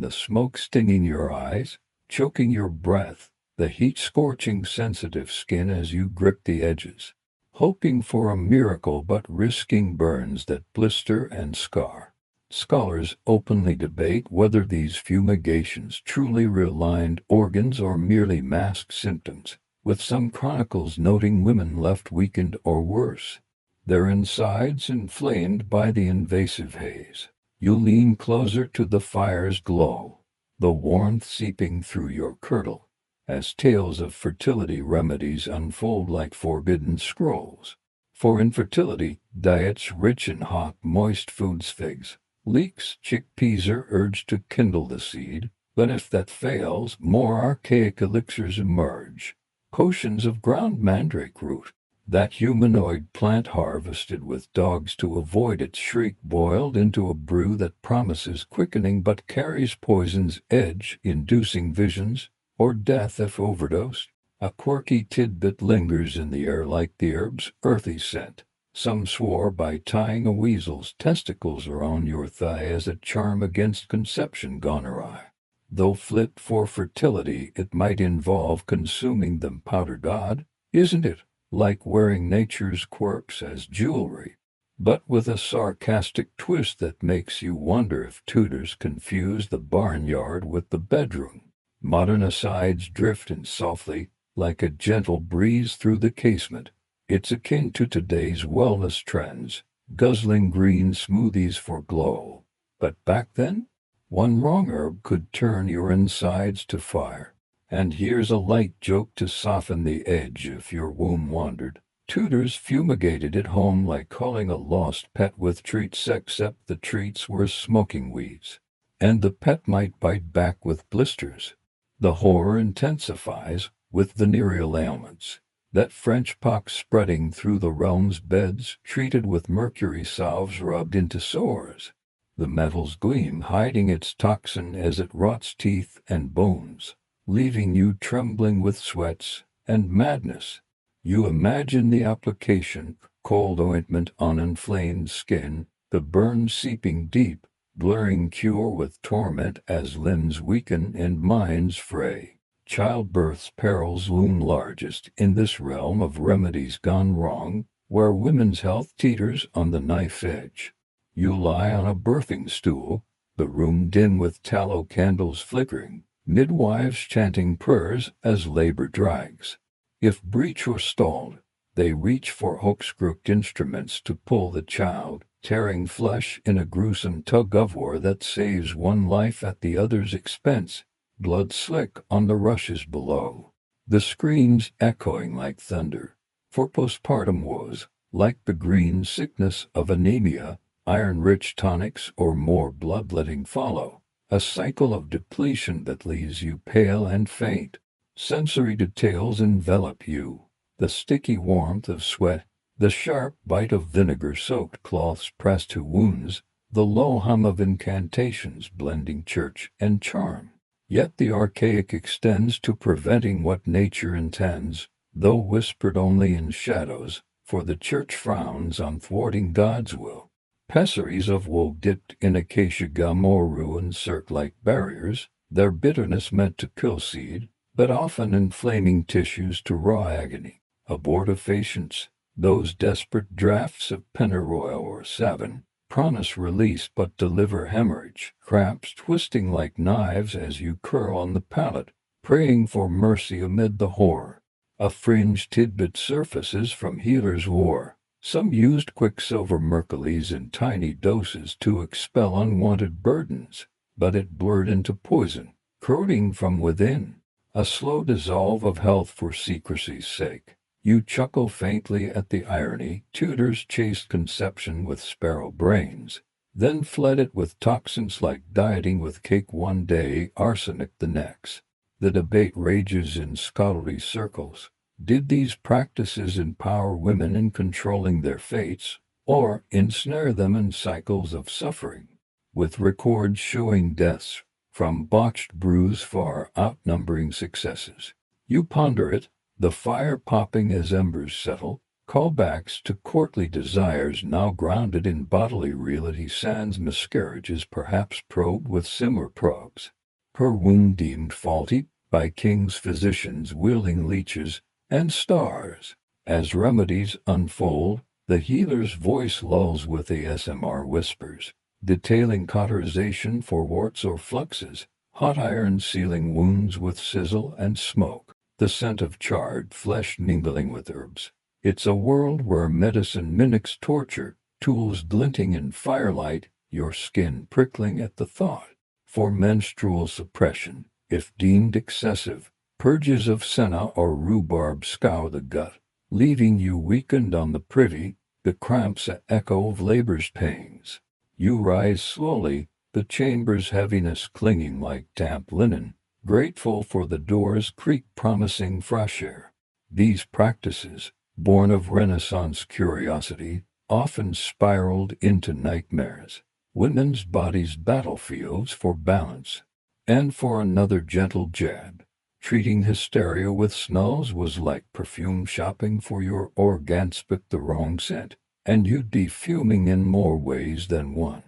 the smoke stinging your eyes, choking your breath, the heat scorching sensitive skin as you grip the edges, hoping for a miracle but risking burns that blister and scar. Scholars openly debate whether these fumigations truly realigned organs or merely masked symptoms, with some chronicles noting women left weakened or worse. their insides inflamed by the invasive haze. You lean closer to the fire's glow, the warmth seeping through your kirtle, as tales of fertility remedies unfold like forbidden scrolls. For infertility, diets rich in hot, moist foods, figs, leeks, chickpeas are urged to kindle the seed, but if that fails, more archaic elixirs emerge. Potions of ground mandrake root, that humanoid plant harvested with dogs to avoid its shriek, boiled into a brew that promises quickening but carries poison's edge, inducing visions or death if overdosed. A quirky tidbit lingers in the air like the herb's earthy scent. Some swore by tying a weasel's testicles around your thigh as a charm against conception gone awry. Though fit for fertility, it might involve consuming them powdered odd, isn't it? Like wearing nature's quirks as jewelry, but with a sarcastic twist that makes you wonder if Tudors confused the barnyard with the bedroom. Modern asides drift in softly, like a gentle breeze through the casement. It's akin to today's wellness trends, guzzling green smoothies for glow. But back then, one wrong herb could turn your insides to fire. And here's a light joke to soften the edge if your womb wandered. Tudors fumigated at home like calling a lost pet with treats, except the treats were smoking weeds. And the pet might bite back with blisters. The horror intensifies with venereal ailments. That French pox spreading through the realm's beds, treated with mercury salves rubbed into sores. The metals gleam, hiding its toxin as it rots teeth and bones, leaving you trembling with sweats and madness. You imagine the application, cold ointment on inflamed skin, the burn seeping deep, blurring cure with torment as limbs weaken and minds fray. Childbirth's perils loom largest in this realm of remedies gone wrong, where women's health teeters on the knife edge. You lie on a birthing stool, the room dim with tallow candles flickering, midwives chanting prayers as labor drags. If breech or stalled, they reach for hook-crooked instruments to pull the child, tearing flesh in a gruesome tug-of-war that saves one life at the other's expense. Blood slick on the rushes below, the screams echoing like thunder. For postpartum woes, like the green sickness of anemia, iron-rich tonics or more bloodletting follow, a cycle of depletion that leaves you pale and faint. Sensory details envelop you, the sticky warmth of sweat, the sharp bite of vinegar-soaked cloths pressed to wounds, the low hum of incantations blending church and charm. Yet the archaic extends to preventing what nature intends, though whispered only in shadows, for the church frowns on thwarting God's will. Pessaries of wool dipped in acacia gum or ruin cirque like barriers, their bitterness meant to kill seed, but often inflaming tissues to raw agony. Abortifacients, those desperate draughts of pennyroyal or savin, promise release but deliver hemorrhage, cramps twisting like knives as you curl on the pallet, praying for mercy amid the horror. A fringe tidbit surfaces from healers' war. Some used quicksilver mercules in tiny doses to expel unwanted burdens, but it blurred into poison, corroding from within. A slow dissolve of health for secrecy's sake. You chuckle faintly at the irony. Tudors chased conception with sparrow brains, then fled it with toxins like dieting with cake one day, arsenic the next. The debate rages in scholarly circles. Did these practices empower women in controlling their fates, or ensnare them in cycles of suffering? With records showing deaths from botched brews far outnumbering successes. You ponder it, the fire popping as embers settle, callbacks to courtly desires now grounded in bodily reality, sans miscarriages perhaps probed with similar probes. Her wound deemed faulty by kings, physicians wielding leeches and stars. As remedies unfold, the healer's voice lulls with ASMR whispers, detailing cauterization for warts or fluxes, hot iron sealing wounds with sizzle and smoke, the scent of charred flesh mingling with herbs. It's a world where medicine mimics torture, tools glinting in firelight, your skin prickling at the thought. For menstrual suppression, if deemed excessive, purges of senna or rhubarb scour the gut, leaving you weakened on the privy, the cramps echo of labor's pangs. You rise slowly, the chamber's heaviness clinging like damp linen, grateful for the door's creak promising fresh air. These practices, born of Renaissance curiosity, often spiraled into nightmares. Women's bodies battlefields for balance, and for another gentle jab. Treating hysteria with smells was like perfume shopping for your organs picked the wrong scent, and you'd be fuming in more ways than one.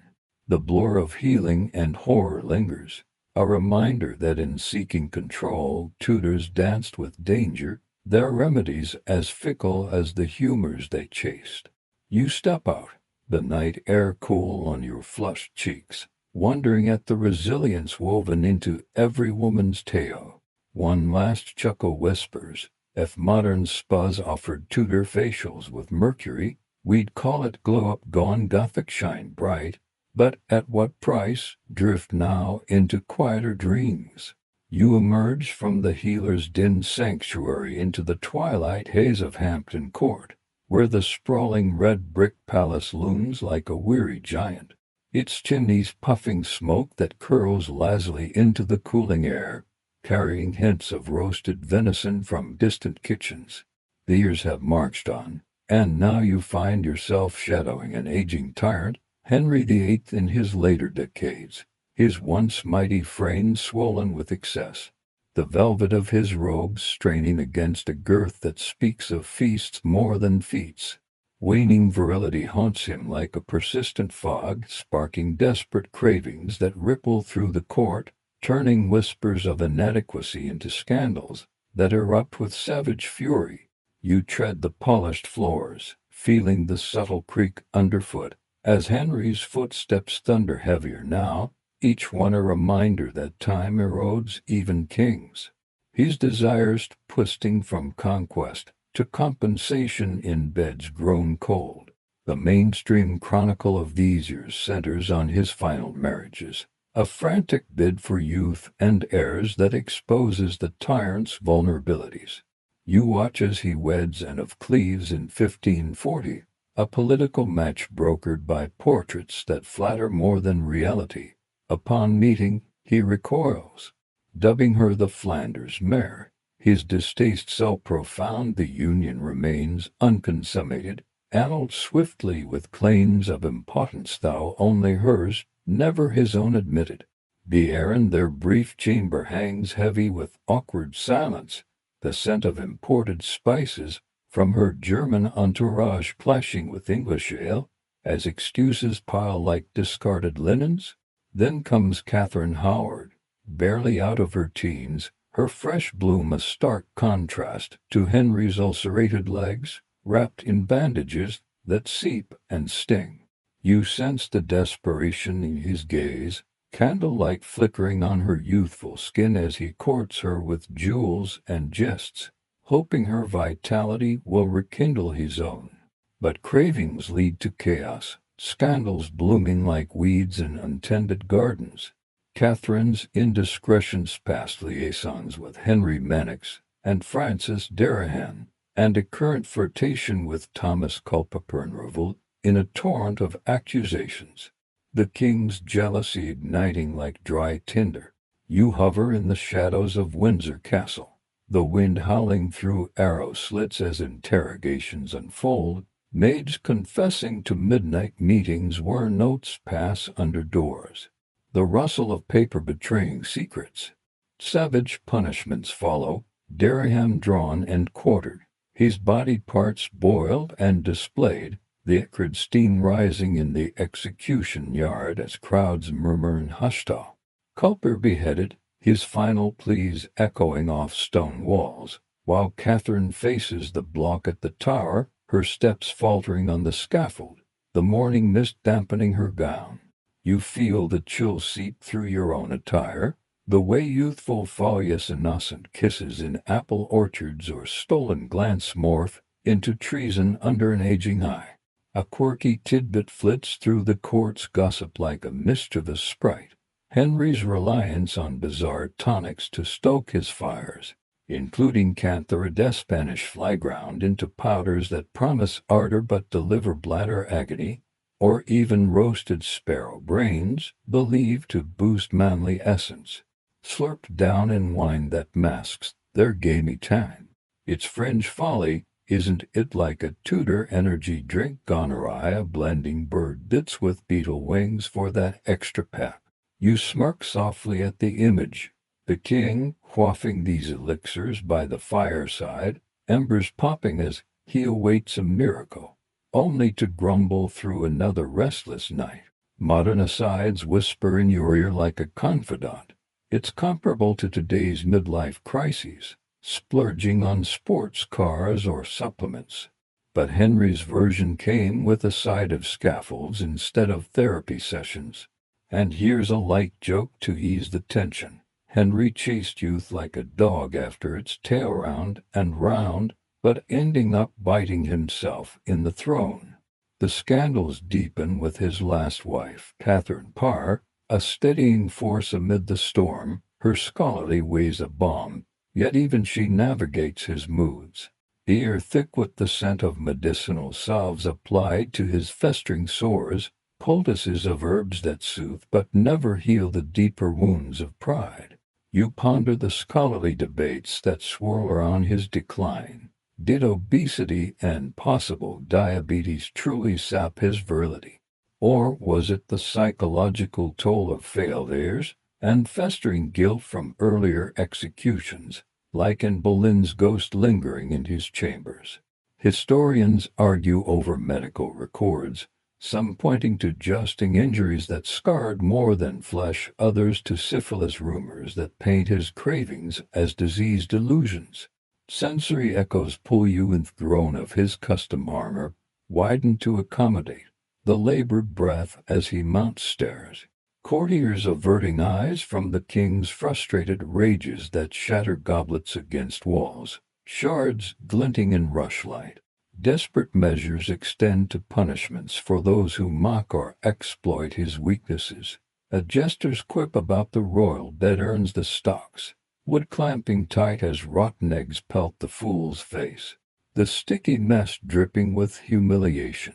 The blur of healing and horror lingers, a reminder that in seeking control, Tudors danced with danger, their remedies as fickle as the humors they chased. You step out, the night air cool on your flushed cheeks, wondering at the resilience woven into every woman's tale. One last chuckle whispers, if modern spas offered Tudor facials with mercury, we'd call it glow up gone Gothic shine bright. But at what price? Drift now into quieter dreams. You emerge from the healer's din sanctuary into the twilight haze of Hampton Court, where the sprawling red brick palace looms like a weary giant, its chimneys puffing smoke that curls lazily into the cooling air, carrying hints of roasted venison from distant kitchens. The years have marched on, and now you find yourself shadowing an aging tyrant, Henry VIII in his later decades, his once mighty frame swollen with excess, the velvet of his robes straining against a girth that speaks of feasts more than feats. Waning virility haunts him like a persistent fog, sparking desperate cravings that ripple through the court, turning whispers of inadequacy into scandals that erupt with savage fury. You tread the polished floors, feeling the subtle creak underfoot, as Henry's footsteps thunder heavier now, each one a reminder that time erodes even kings. His desires twisting from conquest to compensation in beds grown cold. The mainstream chronicle of these years centers on his final marriages, a frantic bid for youth and heirs that exposes the tyrant's vulnerabilities. You watch as he weds Anne of Cleves in 1540, a political match brokered by portraits that flatter more than reality. Upon meeting, he recoils, dubbing her the Flanders mare, his distaste so profound the union remains unconsummated, annaled swiftly with claims of impotence thou only hers, never his own admitted. The air in their brief chamber hangs heavy with awkward silence, the scent of imported spices from her German entourage clashing with English ale, as excuses pile like discarded linens. Then comes Catherine Howard, barely out of her teens, her fresh bloom a stark contrast to Henry's ulcerated legs, wrapped in bandages that seep and sting. You sense the desperation in his gaze, candlelight flickering on her youthful skin as he courts her with jewels and jests, hoping her vitality will rekindle his own. But cravings lead to chaos, scandals blooming like weeds in untended gardens. Catherine's indiscretions past liaisons with Henry Manox and Francis Derahan, and a current flirtation with Thomas Culpeper and reveled in a torrent of accusations. The king's jealousy igniting like dry tinder. You hover in the shadows of Windsor Castle, the wind howling through arrow slits as interrogations unfold, maids confessing to midnight meetings where notes pass under doors. The rustle of paper betraying secrets. Savage punishments follow, Dereham drawn and quartered, his body parts boiled and displayed, the acrid steam rising in the execution yard as crowds murmur in hushta. Culper beheaded, his final pleas echoing off stone walls, while Catherine faces the block at the Tower, her steps faltering on the scaffold, the morning mist dampening her gown. You feel the chill seep through your own attire, the way youthful Faulius innocent kisses in apple orchards or stolen glance morph into treason under an aging eye. A quirky tidbit flits through the court's gossip like a mischievous sprite. Henry's reliance on bizarre tonics to stoke his fires, including Canthara de Spanish fly ground into powders that promise ardor but deliver bladder agony, or even roasted sparrow brains, believed to boost manly essence, slurped down in wine that masks their gamey tang. It's fringe folly, isn't it, like a Tudor energy drink gone awry, blending bird bits with beetle wings for that extra pep. You smirk softly at the image. The king, quaffing these elixirs by the fireside, embers popping as he awaits a miracle, only to grumble through another restless night. Modern asides whisper in your ear like a confidant. It's comparable to today's midlife crises, splurging on sports cars or supplements. But Henry's version came with a side of scaffolds instead of therapy sessions. And here's a light joke to ease the tension. Henry chased youth like a dog after its tail round and round, but ending up biting himself in the throne. The scandals deepen with his last wife, Catherine Parr, a steadying force amid the storm. Her scholarly weighs a bomb, yet even she navigates his moods. The air thick with the scent of medicinal salves applied to his festering sores, poultices of herbs that soothe but never heal the deeper wounds of pride. You ponder the scholarly debates that swirl around his decline. Did obesity and possible diabetes truly sap his virility? Or was it the psychological toll of failed heirs and festering guilt from earlier executions, like Anne Boleyn's ghost lingering in his chambers? Historians argue over medical records, some pointing to justing injuries that scarred more than flesh, others to syphilis rumors that paint his cravings as diseased illusions. Sensory echoes pull you in the throne of his custom armor, widened to accommodate the labored breath as he mounts stairs. Courtiers averting eyes from the king's frustrated rages that shatter goblets against walls, shards glinting in rushlight. Desperate measures extend to punishments for those who mock or exploit his weaknesses. A jester's quip about the royal bed earns the stocks, wood clamping tight as rotten eggs pelt the fool's face, the sticky mess dripping with humiliation.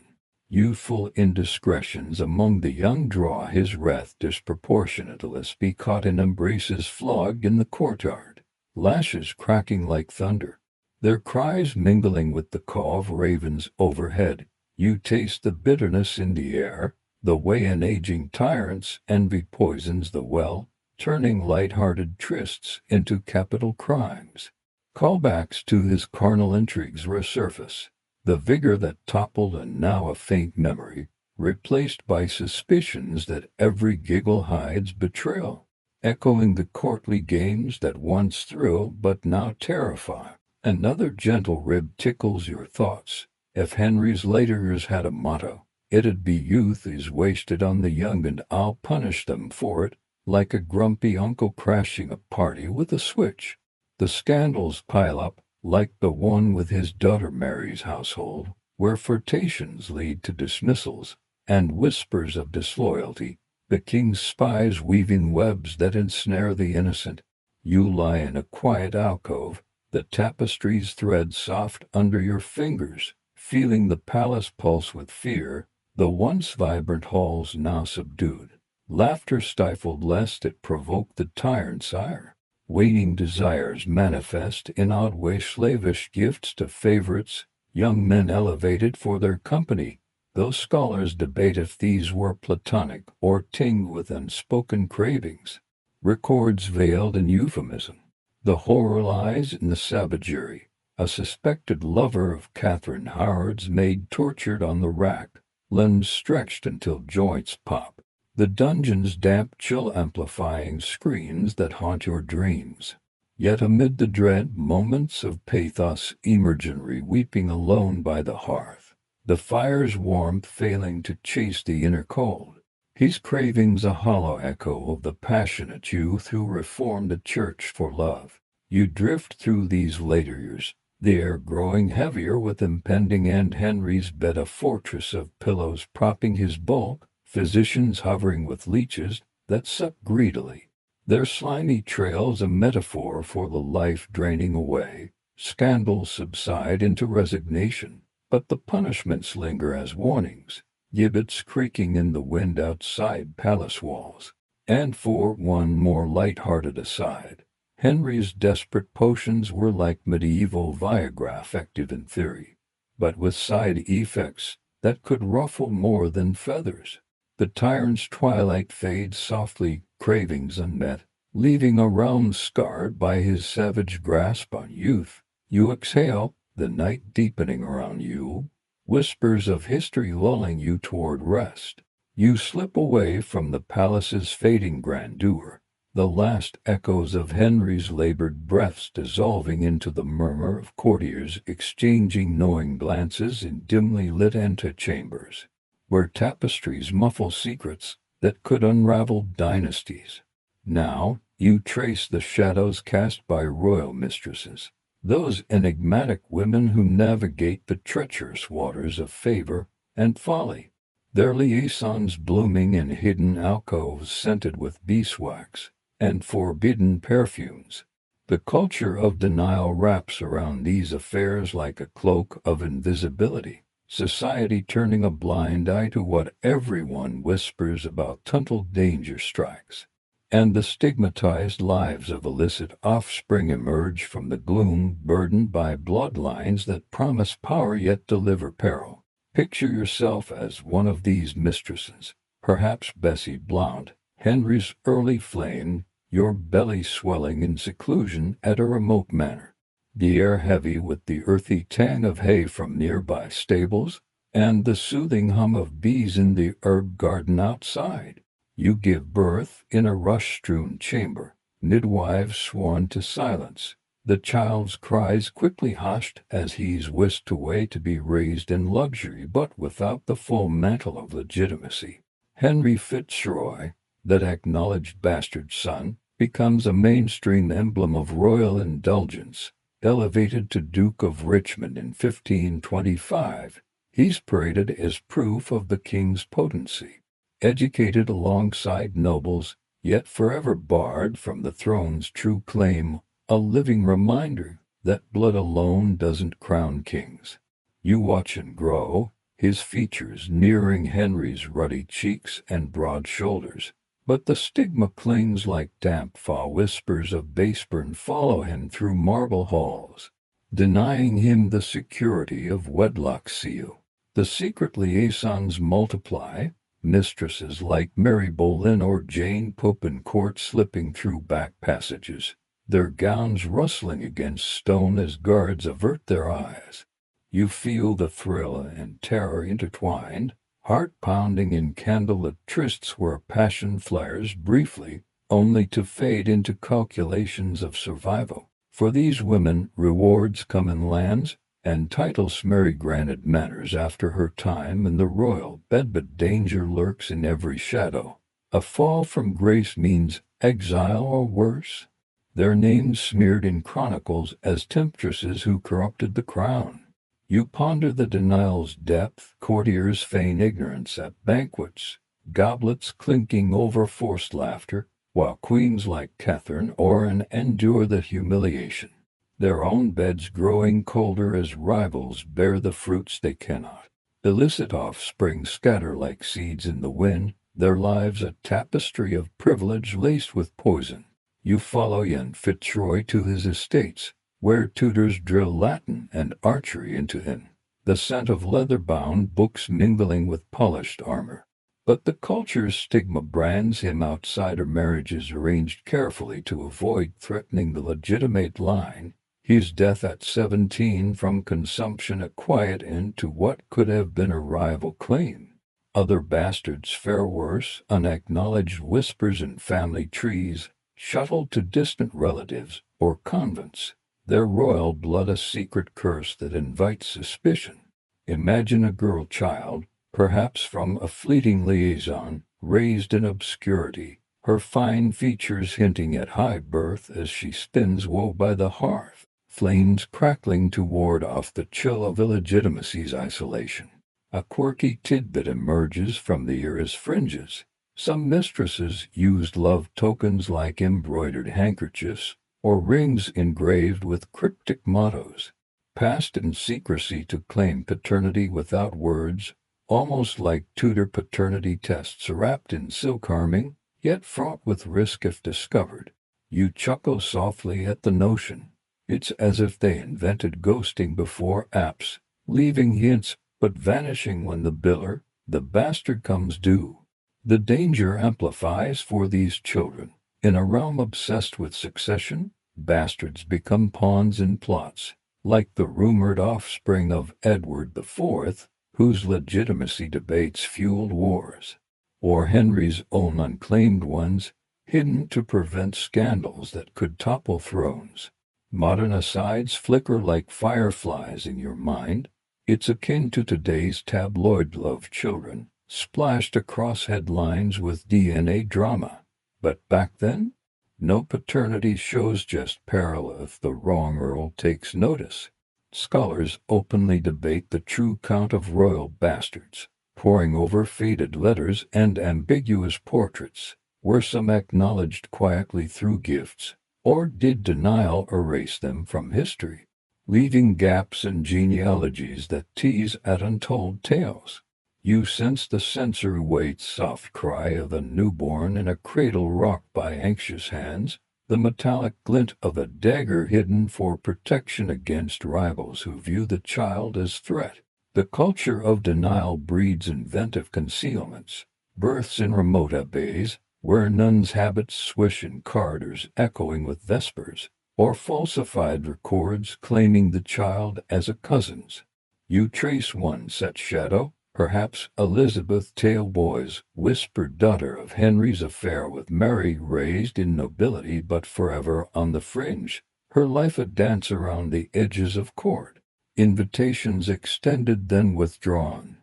Youthful indiscretions among the young draw his wrath disproportionate, lest be caught in embraces flogged in the courtyard, lashes cracking like thunder, their cries mingling with the caw of ravens overhead. You taste the bitterness in the air, the way an aging tyrant's envy poisons the well, turning light-hearted trysts into capital crimes. Callbacks to his carnal intrigues resurface, the vigor that toppled and now a faint memory, replaced by suspicions that every giggle hides betrayal, echoing the courtly games that once thrilled but now terrify. Another gentle rib tickles your thoughts. If Henry's later years had a motto, it'd be "Youth is wasted on the young and I'll punish them for it," like a grumpy uncle crashing a party with a switch. The scandals pile up, like the one with his daughter Mary's household, where flirtations lead to dismissals and whispers of disloyalty, the king's spies weaving webs that ensnare the innocent. You lie in a quiet alcove, the tapestry's thread soft under your fingers, feeling the palace pulse with fear, the once vibrant halls now subdued, laughter stifled lest it provoke the tyrant's ire. Waiting desires manifest in odd ways, slavish gifts to favorites, young men elevated for their company, though scholars debate if these were platonic or tinged with unspoken cravings. Records veiled in euphemism. The horror lies in the savagery. A suspected lover of Catherine Howard's maid tortured on the rack, limbs stretched until joints pop. The dungeon's damp chill amplifying screams that haunt your dreams. Yet amid the dread moments of pathos, emergency weeping alone by the hearth, the fire's warmth failing to chase the inner cold. His cravings a hollow echo of the passionate youth who reformed the church for love. You drift through these later years, the air growing heavier with impending end. Henry's bed a fortress of pillows propping his bulk, physicians hovering with leeches that suck greedily. Their slimy trails a metaphor for the life draining away. Scandals subside into resignation, but the punishments linger as warnings, gibbets creaking in the wind outside palace walls. And for one more light-hearted aside, Henry's desperate potions were like medieval Viagra, effective in theory, but with side effects that could ruffle more than feathers. The tyrant's twilight fades softly, cravings unmet, leaving a realm scarred by his savage grasp on youth. You exhale, the night deepening around you, whispers of history lulling you toward rest. You slip away from the palace's fading grandeur, the last echoes of Henry's labored breaths dissolving into the murmur of courtiers exchanging knowing glances in dimly lit antechambers, where tapestries muffle secrets that could unravel dynasties. Now, you trace the shadows cast by royal mistresses, those enigmatic women who navigate the treacherous waters of favor and folly, their liaisons blooming in hidden alcoves scented with beeswax and forbidden perfumes. The culture of denial wraps around these affairs like a cloak of invisibility, society turning a blind eye to what everyone whispers about until danger strikes. And the stigmatized lives of illicit offspring emerge from the gloom, burdened by bloodlines that promise power yet deliver peril. Picture yourself as one of these mistresses, perhaps Bessie Blount, Henry's early flame, your belly swelling in seclusion at a remote manor, the air heavy with the earthy tang of hay from nearby stables, and the soothing hum of bees in the herb garden outside. You give birth in a rush-strewn chamber, midwives sworn to silence, the child's cries quickly hushed as he's whisked away to be raised in luxury but without the full mantle of legitimacy. Henry Fitzroy, that acknowledged bastard son, becomes a mainstream emblem of royal indulgence. Elevated to Duke of Richmond in 1525, he's paraded as proof of the king's potency. Educated alongside nobles, yet forever barred from the throne's true claim, a living reminder that blood alone doesn't crown kings. You watch him grow, his features nearing Henry's ruddy cheeks and broad shoulders, but the stigma clings like damp whispers of baseburn follow him through marble halls, denying him the security of wedlock seal. The secret liaisons multiply, mistresses like Mary Boleyn or Jane Popincourt slipping through back passages, their gowns rustling against stone as guards avert their eyes. You feel the thrill and terror intertwined, heart pounding in candlelit trysts where passion flares briefly, only to fade into calculations of survival. For these women, rewards come in lands, and titles Mary granted manors after her time in the royal bed, but danger lurks in every shadow. A fall from grace means exile or worse. Their names smeared in chronicles as temptresses who corrupted the crown. You ponder the denial's depth, courtiers feign ignorance at banquets, goblets clinking over forced laughter, while queens like Catherine Orne endure the humiliation, their own beds growing colder as rivals bear the fruits they cannot. Illicit offspring scatter like seeds in the wind, their lives a tapestry of privilege laced with poison. You follow young Fitzroy to his estates, where tutors drill Latin and archery into him, the scent of leather-bound books mingling with polished armor. But the culture's stigma brands him outsider, marriages arranged carefully to avoid threatening the legitimate line. His death at 17 from consumption a quiet end to what could have been a rival claim. Other bastards fare worse, unacknowledged whispers in family trees, shuttled to distant relatives or convents, their royal blood a secret curse that invites suspicion. Imagine a girl child, perhaps from a fleeting liaison, raised in obscurity, her fine features hinting at high birth as she spins woe by the hearth. flames crackling to ward off the chill of illegitimacy's isolation. A quirky tidbit emerges from the era's fringes. Some mistresses used love tokens like embroidered handkerchiefs or rings engraved with cryptic mottos, passed in secrecy to claim paternity without words, almost like Tudor paternity tests wrapped in silk harming, yet fraught with risk if discovered. You chuckle softly at the notion. It's as if they invented ghosting before apps, leaving hints but vanishing when the bastard comes due. The danger amplifies for these children. In a realm obsessed with succession, bastards become pawns in plots, like the rumored offspring of Edward IV, whose legitimacy debates fueled wars, or Henry's own unclaimed ones, hidden to prevent scandals that could topple thrones. Modern asides flicker like fireflies in your mind. It's akin to today's tabloid love children, splashed across headlines with DNA drama. But back then, no paternity shows, just peril if the wrong earl takes notice. Scholars openly debate the true count of royal bastards, poring over faded letters and ambiguous portraits. Were some acknowledged quietly through gifts, or did denial erase them from history, leaving gaps in genealogies that tease at untold tales? You sense the sensory weight's soft cry of a newborn in a cradle rocked by anxious hands, the metallic glint of a dagger hidden for protection against rivals who view the child as threat. The culture of denial breeds inventive concealments, births in remote abbeys, where nuns' habits swish in corridors echoing with vespers, or falsified records claiming the child as a cousin's. You trace one such shadow, perhaps Elizabeth Taleboys, whispered daughter of Henry's affair with Mary, raised in nobility but forever on the fringe, her life a dance around the edges of court, invitations extended then withdrawn.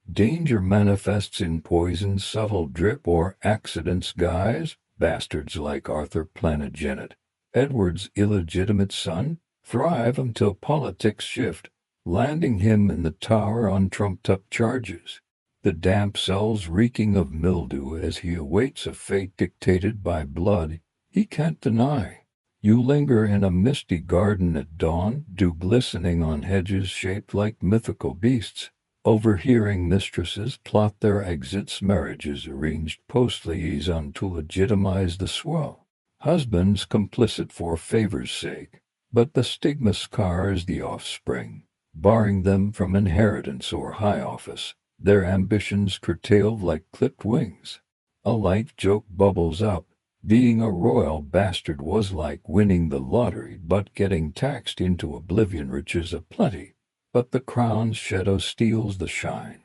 Danger manifests in poison's subtle drip or accident's guise. Bastards like Arthur Plantagenet, Edward's illegitimate son, thrive until politics shift, landing him in the Tower on trumped-up charges, the damp cells reeking of mildew as he awaits a fate dictated by blood he can't deny. You linger in a misty garden at dawn, dew glistening on hedges shaped like mythical beasts, overhearing mistresses plot their exits, marriages arranged post-liaison to legitimize the swell, husbands complicit for favor's sake, but the stigma scars the offspring, barring them from inheritance or high office, their ambitions curtailed like clipped wings. A light joke bubbles up. Being a royal bastard was like winning the lottery but getting taxed into oblivion. Riches aplenty, but the crown's shadow steals the shine.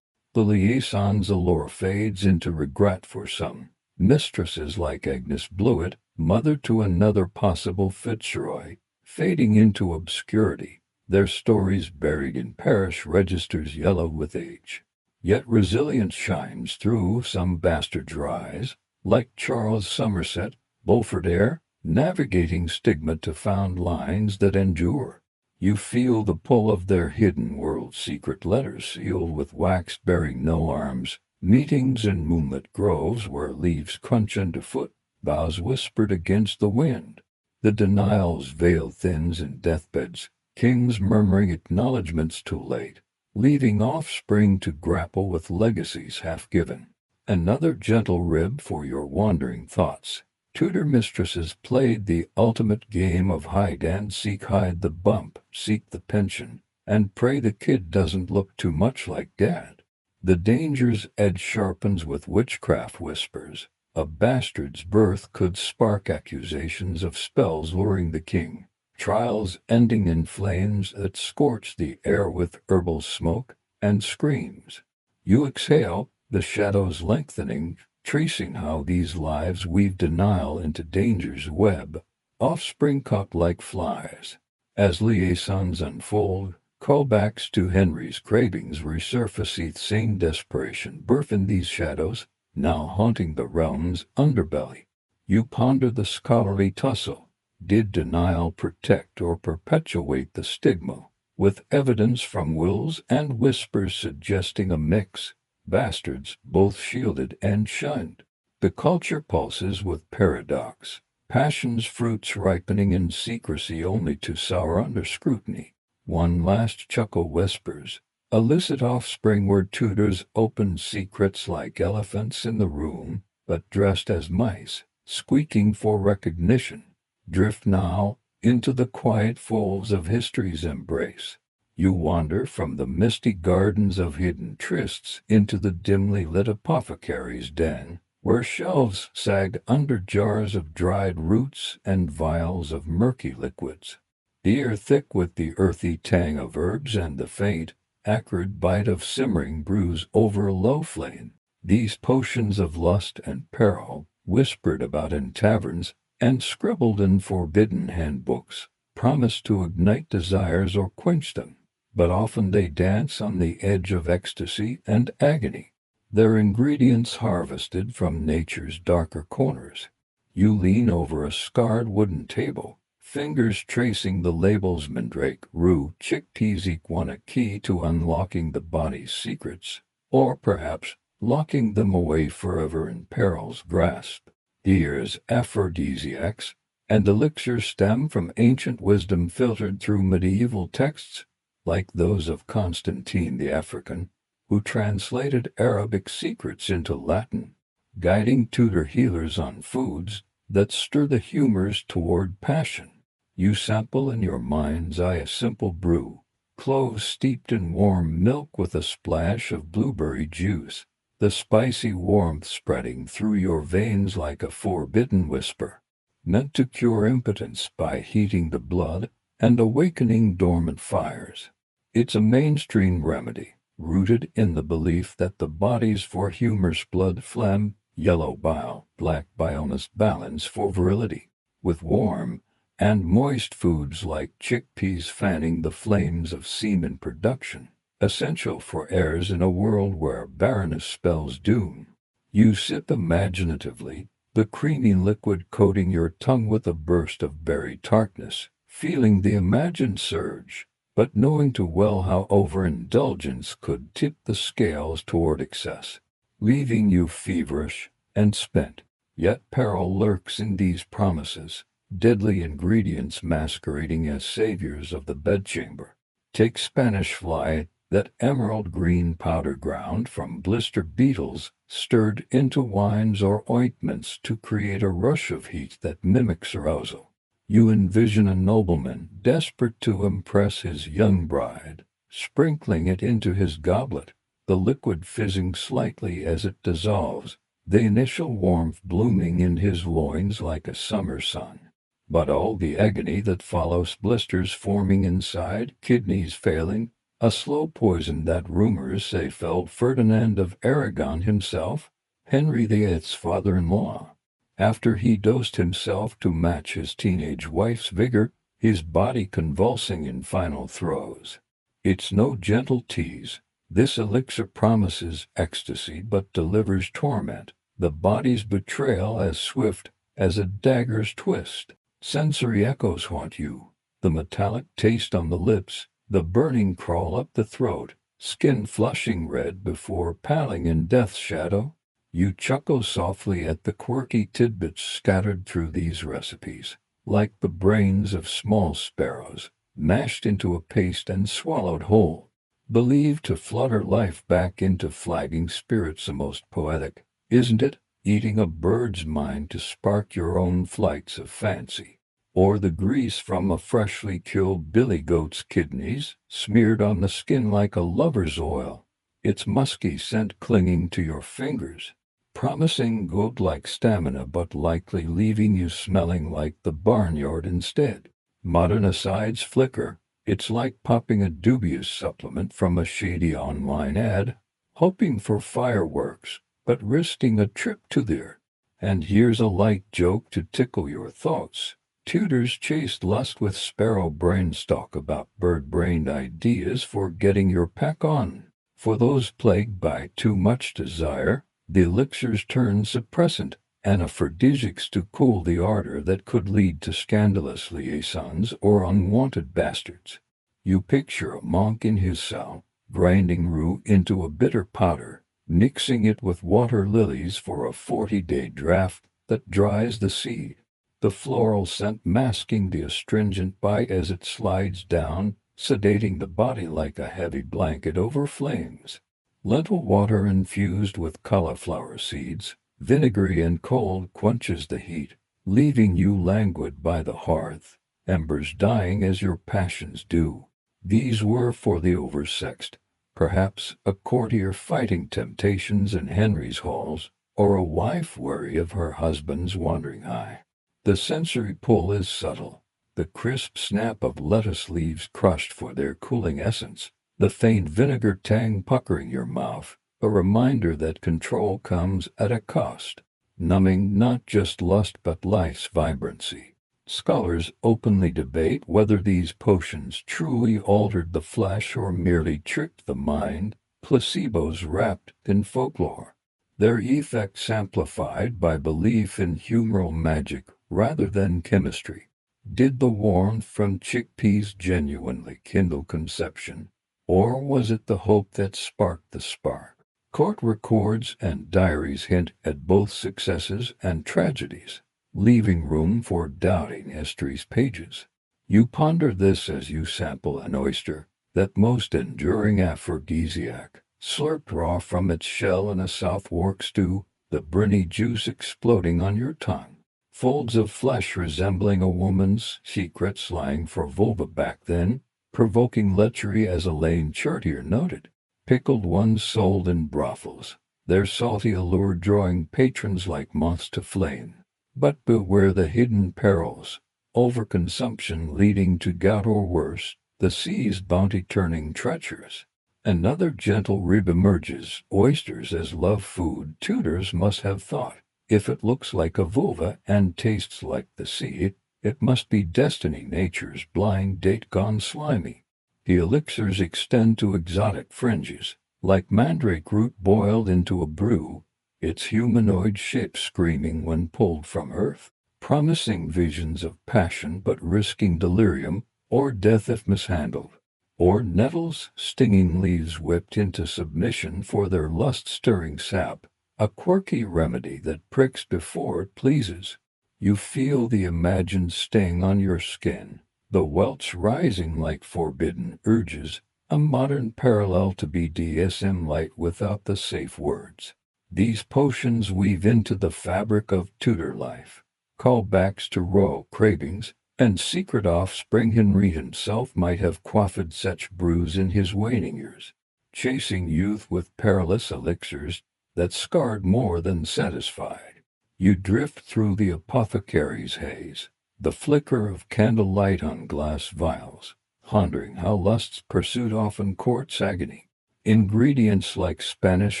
The liaison's allure fades into regret for some. Mistresses like Agnes Blewett, mother to another possible Fitzroy, fading into obscurity, their stories buried in parish registers yellow with age. Yet resilience shines through. Some bastards rise, like Charles Somerset, Beaufort, navigating stigma to found lines that endure. You feel the pull of their hidden world secret letters sealed with wax bearing no arms, meetings in moonlit groves where leaves crunch underfoot, boughs whispered against the wind. The denial's veil thins in deathbeds, kings murmuring acknowledgments too late, leaving offspring to grapple with legacies half given. Another gentle rib for your wandering thoughts. Tudor mistresses played the ultimate game of hide and seek. Hide the bump, seek the pension, and pray the kid doesn't look too much like dad. The danger's edge sharpens with witchcraft whispers. A bastard's birth could spark accusations of spells luring the king, trials ending in flames that scorch the air with herbal smoke and screams. You exhale, the shadows lengthening, tracing how these lives weave denial into danger's web, offspring caught like flies. As liaisons unfold, callbacks to Henry's cravings resurface. Same desperation birth in these shadows, now haunting the realm's underbelly. You ponder the scholarly tussle, Did denial protect or perpetuate the stigma, with evidence from wills and whispers suggesting a mix, bastards both shielded and shunned? The culture pulses with paradox, passion's fruits ripening in secrecy only to sour under scrutiny. One last chuckle whispers, illicit offspring were Tudor's open secrets like elephants in the room, but dressed as mice, squeaking for recognition. Drift now into the quiet folds of history's embrace. You wander from the misty gardens of hidden trysts into the dimly lit apothecary's den, where shelves sag under jars of dried roots and vials of murky liquids. The air thick with the earthy tang of herbs and the faint, acrid bite of simmering brews over a low flame. These potions of lust and peril, whispered about in taverns and scribbled in forbidden handbooks, promise to ignite desires or quench them, but often they dance on the edge of ecstasy and agony, their ingredients harvested from nature's darker corners. You lean over a scarred wooden table, fingers tracing the labels mandrake, rue, chickpeas each a key to unlocking the body's secrets, or perhaps locking them away forever in peril's grasp. Tears, aphrodisiacs, and elixirs stem from ancient wisdom filtered through medieval texts, like those of Constantine the African, who translated Arabic secrets into Latin, guiding Tudor healers on foods that stir the humors toward passion. You sample in your mind's eye a simple brew, cloves steeped in warm milk with a splash of blueberry juice, the spicy warmth spreading through your veins like a forbidden whisper, meant to cure impotence by heating the blood and awakening dormant fires. It's a mainstream remedy, rooted in the belief that the bodies for humor's blood phlegm, yellow bile, black bile must balance for virility, with warm and moist foods like chickpeas fanning the flames of semen production, essential for heirs in a world where barrenness spells doom. You sip imaginatively, the creamy liquid coating your tongue with a burst of berry tartness, feeling the imagined surge, but knowing too well how overindulgence could tip the scales toward excess, leaving you feverish and spent. Yet peril lurks in these promises, deadly ingredients masquerading as saviors of the bedchamber. Take Spanish fly, that emerald green powder ground from blister beetles, stirred into wines or ointments to create a rush of heat that mimics arousal. You envision a nobleman desperate to impress his young bride, sprinkling it into his goblet, the liquid fizzing slightly as it dissolves, the initial warmth blooming in his loins like a summer sun. But all the agony that follows, blisters forming inside, kidneys failing, a slow poison that rumors say felled Ferdinand of Aragon himself, Henry VIII's father-in-law. After he dosed himself to match his teenage wife's vigor, his body convulsing in final throes. It's no gentle tease. This elixir promises ecstasy but delivers torment, the body's betrayal as swift as a dagger's twist. Sensory echoes haunt you, the metallic taste on the lips, the burning crawl up the throat, skin flushing red before paling in death's shadow. You chuckle softly at the quirky tidbits scattered through these recipes, like the brains of small sparrows, mashed into a paste and swallowed whole, believed to flutter life back into flagging spirits. The most poetic, isn't it? Eating a bird's mind to spark your own flights of fancy, or the grease from a freshly killed billy goat's kidneys, smeared on the skin like a lover's oil, its musky scent clinging to your fingers, promising goat-like stamina but likely leaving you smelling like the barnyard instead. Modern asides flicker. It's like popping a dubious supplement from a shady online ad, hoping for fireworks, but risking a trip to there. And here's a light joke to tickle your thoughts. Tudors chased lust with sparrow brain talk about bird-brained ideas for getting your pack on. For those plagued by too much desire, the elixirs turn suppressant, and aphrodisiacs to cool the ardor that could lead to scandalous liaisons or unwanted bastards. You picture a monk in his cell, grinding rue into a bitter powder, mixing it with water lilies for a 40-day draught that dries the seed, the floral scent masking the astringent bite as it slides down, sedating the body like a heavy blanket over flames. Lentil water infused with cauliflower seeds, vinegary and cold, quenches the heat, leaving you languid by the hearth, embers dying as your passions do. These were for the oversexed, perhaps a courtier fighting temptations in Henry's halls, or a wife weary of her husband's wandering eye. The sensory pull is subtle, the crisp snap of lettuce leaves crushed for their cooling essence, the faint vinegar tang puckering your mouth, a reminder that control comes at a cost, numbing not just lust but life's vibrancy. Scholars openly debate whether these potions truly altered the flesh or merely tricked the mind, placebos wrapped in folklore, their effects amplified by belief in humoral magic rather than chemistry. Did the warmth from chickpeas genuinely kindle conception, or was it the hope that sparked the spark? Court records and diaries hint at both successes and tragedies, leaving room for doubting history's pages. You ponder this as you sample an oyster, that most enduring aphrodisiac, slurped raw from its shell in a Southwark stew, the briny juice exploding on your tongue. Folds of flesh resembling a woman's, secret slang for vulva back then, provoking lechery as Elaine Chartier noted. Pickled ones sold in brothels, their salty allure drawing patrons like moths to flame. But beware the hidden perils, overconsumption leading to gout or worse, the sea's bounty turning treacherous. Another gentle rib emerges, oysters as love food. Tudors must have thought, if it looks like a vulva and tastes like the sea, it must be destiny, nature's blind date gone slimy. The elixirs extend to exotic fringes, like mandrake root boiled into a brew, its humanoid shape screaming when pulled from earth, promising visions of passion but risking delirium or death if mishandled. Or nettles, stinging leaves whipped into submission for their lust-stirring sap, a quirky remedy that pricks before it pleases. You feel the imagined sting on your skin, the welts rising like forbidden urges, a modern parallel to BDSM light without the safe words. These potions weave into the fabric of Tudor life, callbacks to royal cravings, and secret offspring. Henry himself might have quaffed such brews in his waning years, chasing youth with perilous elixirs that scarred more than satisfied. You drift through the apothecary's haze, the flicker of candlelight on glass vials, pondering how lust's pursuit often courts agony. Ingredients like Spanish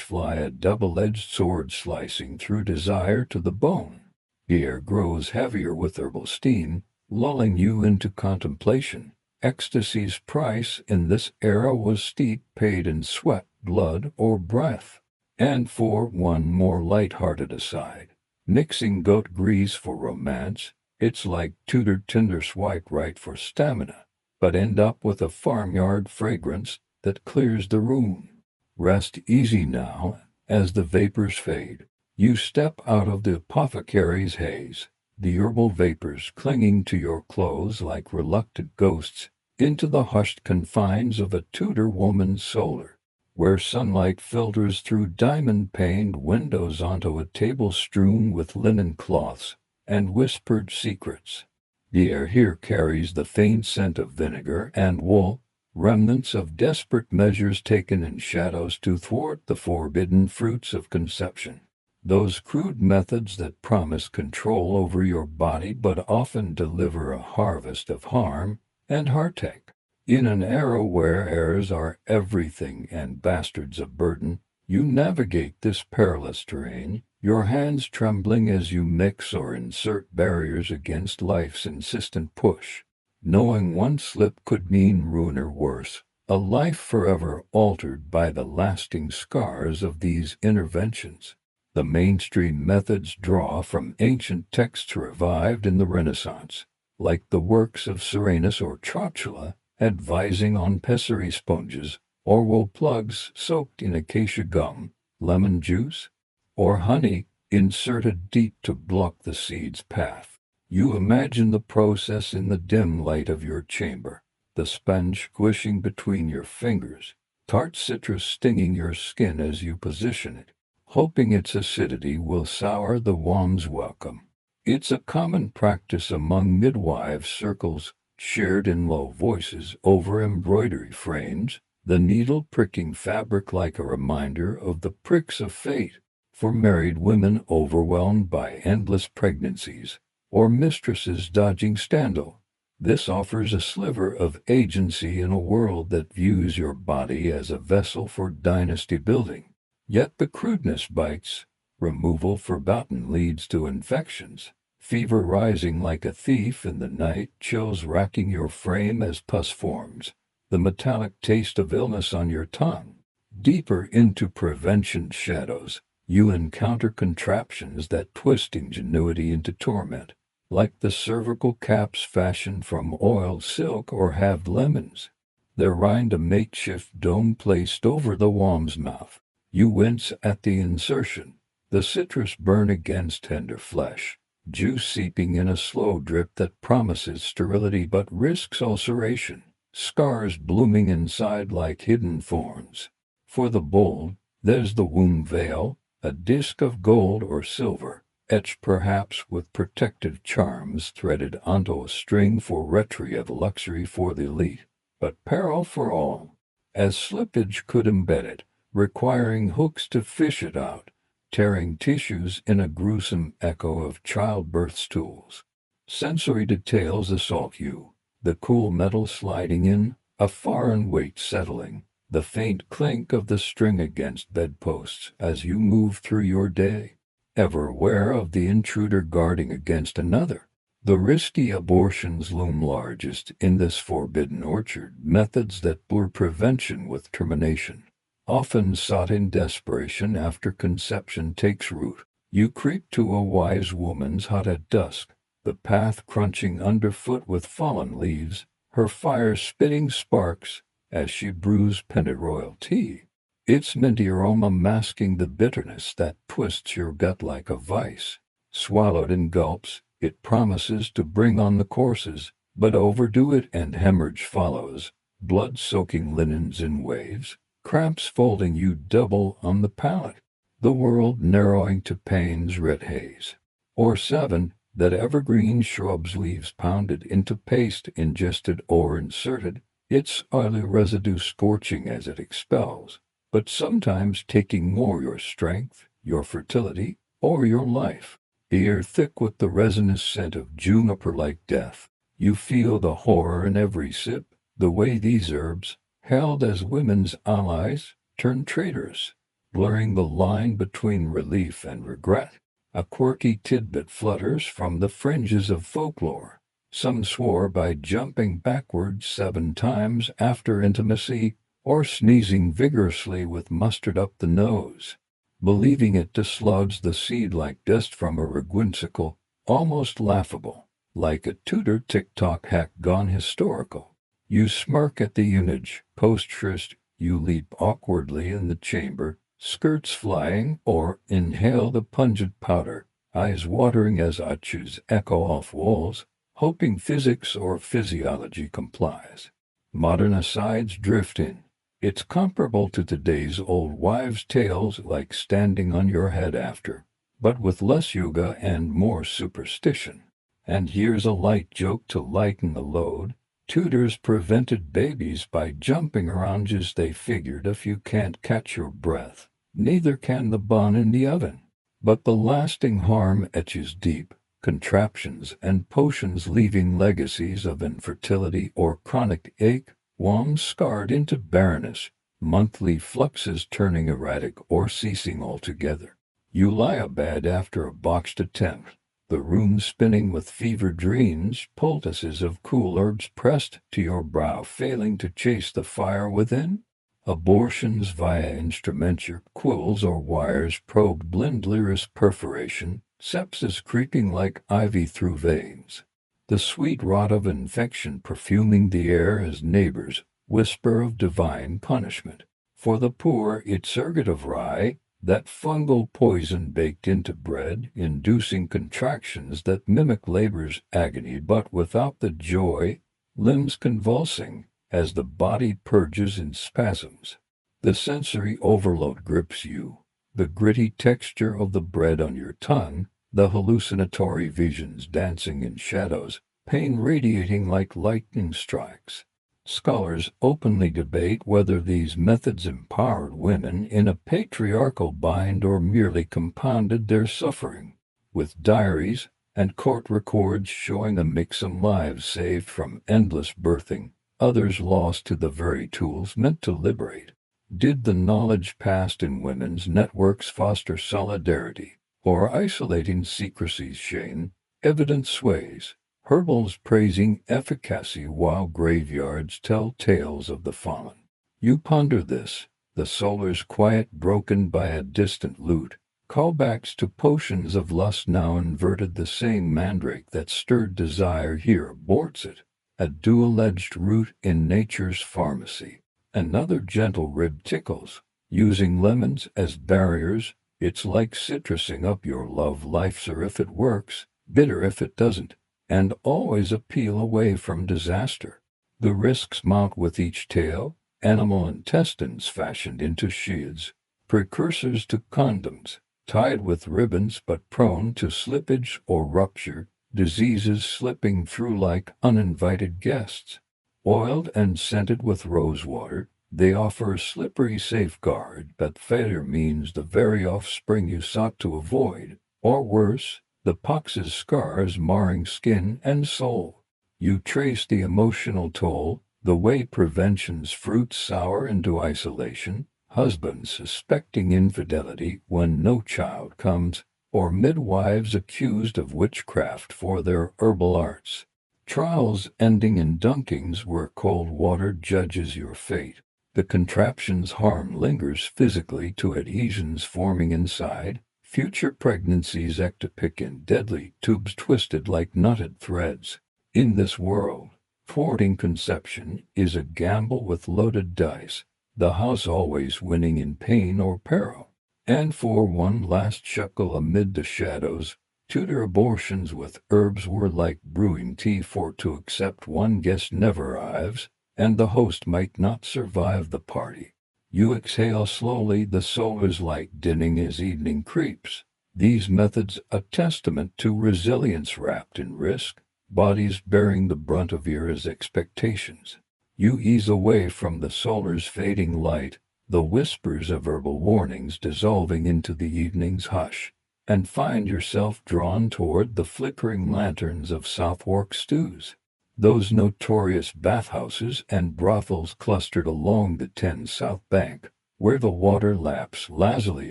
fly, a double-edged sword slicing through desire to the bone. The air grows heavier with herbal steam, lulling you into contemplation. Ecstasy's price in this era was steep, paid in sweat, blood, or breath. And for one more light-hearted aside, mixing goat grease for romance, it's like Tudor Tinder swipe right for stamina, but end up with a farmyard fragrance that clears the room. Rest easy now, as the vapors fade. You step out of the apothecary's haze, the herbal vapors clinging to your clothes like reluctant ghosts, into the hushed confines of a Tudor woman's solar, where sunlight filters through diamond-paned windows onto a table strewn with linen cloths and whispered secrets. The air here carries the faint scent of vinegar and wool, remnants of desperate measures taken in shadows to thwart the forbidden fruits of conception. Those crude methods that promise control over your body but often deliver a harvest of harm and heartache. In an era where heirs are everything and bastards a burden, you navigate this perilous terrain, your hands trembling as you mix or insert barriers against life's insistent push, knowing one slip could mean ruin or worse, a life forever altered by the lasting scars of these interventions. The mainstream methods draw from ancient texts revived in the Renaissance, like the works of Serenus or Trotula, advising on pessary sponges or wool plugs soaked in acacia gum, lemon juice, or honey inserted deep to block the seed's path. You imagine the process in the dim light of your chamber, the sponge squishing between your fingers, tart citrus stinging your skin as you position it, hoping its acidity will sour the worm's welcome. It's a common practice among midwives' circles, shared in low voices over embroidery frames, the needle pricking fabric like a reminder of the pricks of fate. For married women overwhelmed by endless pregnancies, or mistresses dodging scandal, this offers a sliver of agency in a world that views your body as a vessel for dynasty building. Yet the crudeness bites. Removal forgotten leads to infections. Fever rising like a thief in the night, chills racking your frame as pus forms. The metallic taste of illness on your tongue. Deeper into prevention shadows, you encounter contraptions that twist ingenuity into torment, like the cervical caps fashioned from oiled silk or halved lemons. Their rind a makeshift dome placed over the worm's mouth. You wince at the insertion, the citrus burn against tender flesh, juice seeping in a slow drip that promises sterility but risks ulceration, scars blooming inside like hidden thorns. For the bold, there's the womb veil, a disk of gold or silver, etched perhaps with protective charms threaded onto a string for retrieve luxury for the elite, but peril for all, as slippage could embed it, requiring hooks to fish it out, tearing tissues in a gruesome echo of childbirth stools. Sensory details assault you, the cool metal sliding in, a foreign weight settling, the faint clink of the string against bedposts as you move through your day, ever aware of the intruder guarding against another. The risky abortions loom largest in this forbidden orchard, methods that blur prevention with termination, often sought in desperation after conception takes root. You creep to a wise woman's hut at dusk, the path crunching underfoot with fallen leaves, her fire spitting sparks as she brews pennyroyal tea, its minty aroma masking the bitterness that twists your gut like a vice. Swallowed in gulps, it promises to bring on the courses, but overdo it and hemorrhage follows, blood-soaking linens in waves, cramps folding you double on the palate, the world narrowing to pain's red haze. Or 7, that evergreen shrub's leaves pounded into paste, ingested or inserted, its oily residue scorching as it expels, but sometimes taking more your strength, your fertility, or your life. Ear thick with the resinous scent of juniper like death, you feel the horror in every sip, the way these herbs, held as women's allies, turn traitors, blurring the line between relief and regret. A quirky tidbit flutters from the fringes of folklore. Some swore by jumping backwards 7 times after intimacy, or sneezing vigorously with mustard up the nose, believing it dislodged the seed like dust from a whimsical, almost laughable, like a Tudor TikTok hack gone historical. You smirk at the image, post-tryst, you leap awkwardly in the chamber, skirts flying, or inhale the pungent powder, eyes watering as achus echo off walls, hoping physics or physiology complies. Modern asides drift in. It's comparable to today's old wives' tales, like standing on your head after, but with less yoga and more superstition. And here's a light joke to lighten the load. Tudors prevented babies by jumping around as they figured if you can't catch your breath, neither can the bun in the oven. But the lasting harm etches deep. Contraptions and potions leaving legacies of infertility or chronic ache, wombs scarred into barrenness, monthly fluxes turning erratic or ceasing altogether. You lie abed after a botched attempt, the room spinning with fevered dreams, poultices of cool herbs pressed to your brow failing to chase the fire within. Abortions via instrumenture, quills or wires probed blindless perforation, sepsis creeping like ivy through veins. The sweet rot of infection perfuming the air as neighbors whisper of divine punishment. For the poor it's surrogate of rye, that fungal poison baked into bread, inducing contractions that mimic labor's agony but without the joy, limbs convulsing, as the body purges in spasms. The sensory overload grips you, the gritty texture of the bread on your tongue, the hallucinatory visions dancing in shadows, pain radiating like lightning strikes. Scholars openly debate whether these methods empowered women in a patriarchal bind or merely compounded their suffering, with diaries and court records showing a mix of lives saved from endless birthing, others lost to the very tools meant to liberate. Did the knowledge passed in women's networks foster solidarity, or isolating secrecy's shame? Evidence sways, herbals praising efficacy while graveyards tell tales of the fallen. You ponder this, the solar's quiet broken by a distant lute, callbacks to potions of lust now inverted, the same mandrake that stirred desire here aborts it, a dual-edged root in nature's pharmacy. Another gentle rib tickles, using lemons as barriers. It's like citrusing up your love life, or if it works, bitter if it doesn't, and always a peel away from disaster. The risks mount with each tale, animal intestines fashioned into shields, precursors to condoms, tied with ribbons but prone to slippage or rupture, diseases slipping through like uninvited guests. Oiled and scented with rose water, they offer a slippery safeguard, but failure means the very offspring you sought to avoid, or worse, the pox's scars marring skin and soul. You trace the emotional toll, the way prevention's fruits sour into isolation, husbands suspecting infidelity when no child comes, or midwives accused of witchcraft for their herbal arts. Trials ending in dunkings where cold water judges your fate. The contraption's harm lingers physically to adhesions forming inside, future pregnancies ectopic in deadly tubes twisted like knotted threads. In this world, thwarting conception is a gamble with loaded dice, the house always winning in pain or peril. And for one last chuckle amid the shadows, Tudor abortions with herbs were like brewing tea, for to accept one guest never arrives, and the host might not survive the party. You exhale slowly, the soul is like dinning as evening creeps. These methods a testament to resilience wrapped in risk, bodies bearing the brunt of era's expectations. You ease away from the solar's fading light, the whispers of herbal warnings dissolving into the evening's hush, and find yourself drawn toward the flickering lanterns of Southwark stews, those notorious bathhouses and brothels clustered along the Thames South Bank, where the water laps lazily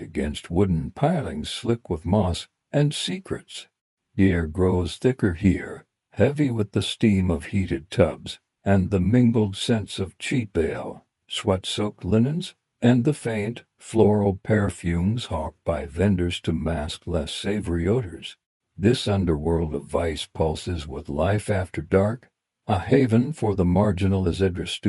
against wooden pilings slick with moss and secrets. The air grows thicker here, heavy with the steam of heated tubs, and the mingled scents of cheap ale, sweat-soaked linens, and the faint, floral perfumes hawked by vendors to mask less savory odors. This underworld of vice pulses with life after dark, a haven for the marginal as Idris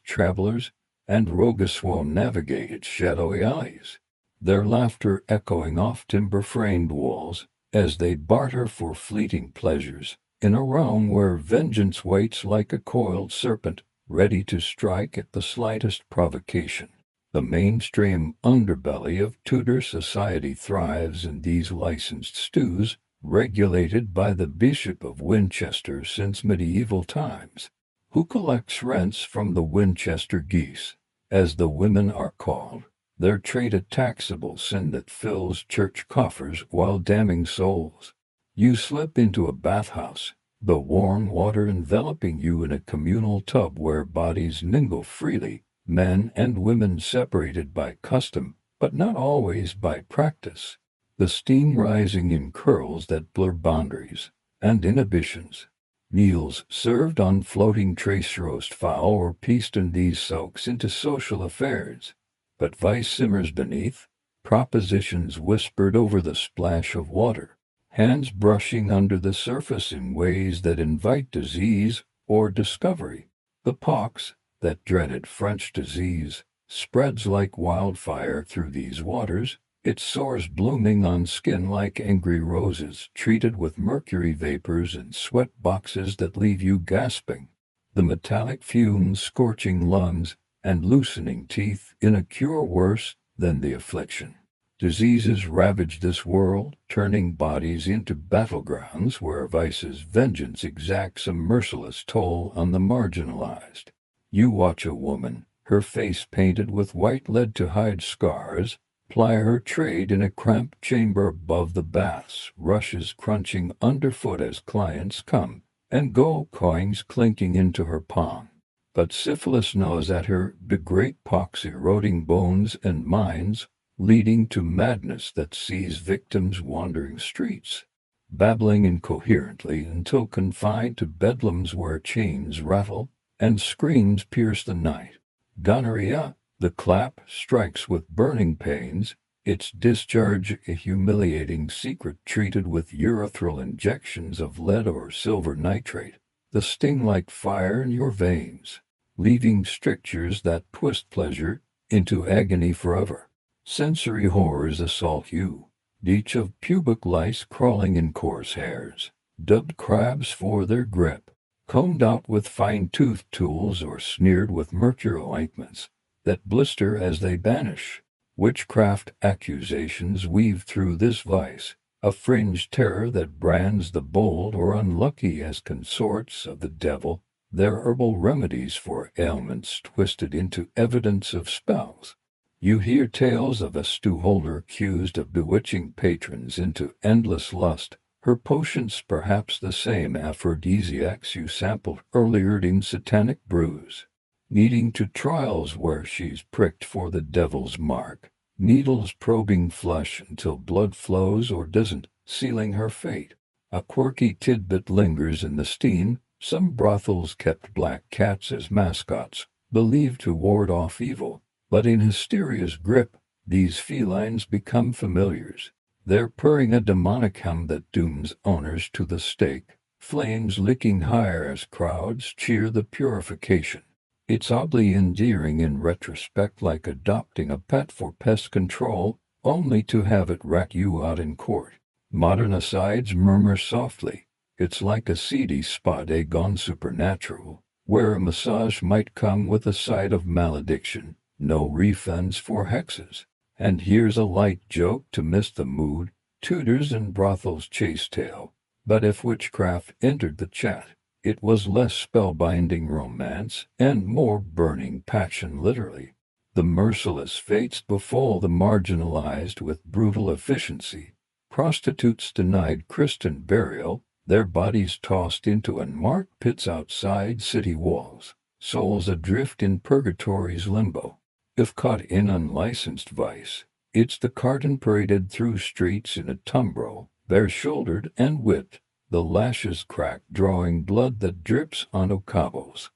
travelers, and Rogueswell navigate its shadowy alleys, their laughter echoing off timber-framed walls as they barter for fleeting pleasures, in a realm where vengeance waits like a coiled serpent, ready to strike at the slightest provocation. The mainstream underbelly of Tudor society thrives in these licensed stews, regulated by the Bishop of Winchester since medieval times, who collects rents from the Winchester geese, as the women are called, their trade a taxable sin that fills church coffers while damning souls. You slip into a bathhouse, the warm water enveloping you in a communal tub where bodies mingle freely, men and women separated by custom, but not always by practice, the steam rising in curls that blur boundaries and inhibitions. Meals served on floating trays, roast fowl or peaston, these soaks into social affairs. But vice simmers beneath, propositions whispered over the splash of water, hands brushing under the surface in ways that invite disease or discovery. The pox, that dreaded French disease, spreads like wildfire through these waters, its sores blooming on skin like angry roses treated with mercury vapors and sweat boxes that leave you gasping. The metallic fumes scorching lungs and loosening teeth in a cure worse than the affliction. Diseases ravage this world, turning bodies into battlegrounds where vice's vengeance exacts a merciless toll on the marginalized. You watch a woman, her face painted with white lead to hide scars, ply her trade in a cramped chamber above the baths, rushes crunching underfoot as clients come and go, coins clinking into her palm. But syphilis gnaws at her, the great pox eroding bones and minds, leading to madness that sees victims wandering streets, babbling incoherently until confined to bedlams where chains rattle and screams pierce the night. Gonorrhea, the clap, strikes with burning pains, its discharge a humiliating secret treated with urethral injections of lead or silver nitrate, the sting like fire in your veins, leaving strictures that twist pleasure into agony forever. Sensory horrors assault you, each of pubic lice crawling in coarse hairs, dubbed crabs for their grip, combed out with fine-toothed tools or smeared with mercurial ointments that blister as they vanish. Witchcraft accusations weave through this vice, a fringed terror that brands the bold or unlucky as consorts of the devil, their herbal remedies for ailments twisted into evidence of spells. You hear tales of a stewholder accused of bewitching patrons into endless lust, her potions perhaps the same aphrodisiacs you sampled earlier in satanic brews, leading to trials where she's pricked for the devil's mark, needles probing flesh until blood flows or doesn't, sealing her fate. A quirky tidbit lingers in the steam. Some brothels kept black cats as mascots, believed to ward off evil. But in hysteria's grip, these felines become familiars, their purring a demonic hum that dooms owners to the stake, flames licking higher as crowds cheer the purification. It's oddly endearing in retrospect, like adopting a pet for pest control, only to have it rat you out in court. Modern asides murmur softly, it's like a seedy spa day gone supernatural, where a massage might come with a side of malediction. No refunds for hexes. And here's a light joke to miss the mood, Tudors and brothels chase tale. But if witchcraft entered the chat, it was less spellbinding romance and more burning passion literally. The merciless fates befall the marginalized with brutal efficiency. Prostitutes denied Christian burial, their bodies tossed into unmarked pits outside city walls, souls adrift in purgatory's limbo. If caught in unlicensed vice, it's the carton paraded through streets in a tumbril, bare-shouldered and whipped, the lashes cracked, drawing blood that drips on cobbles.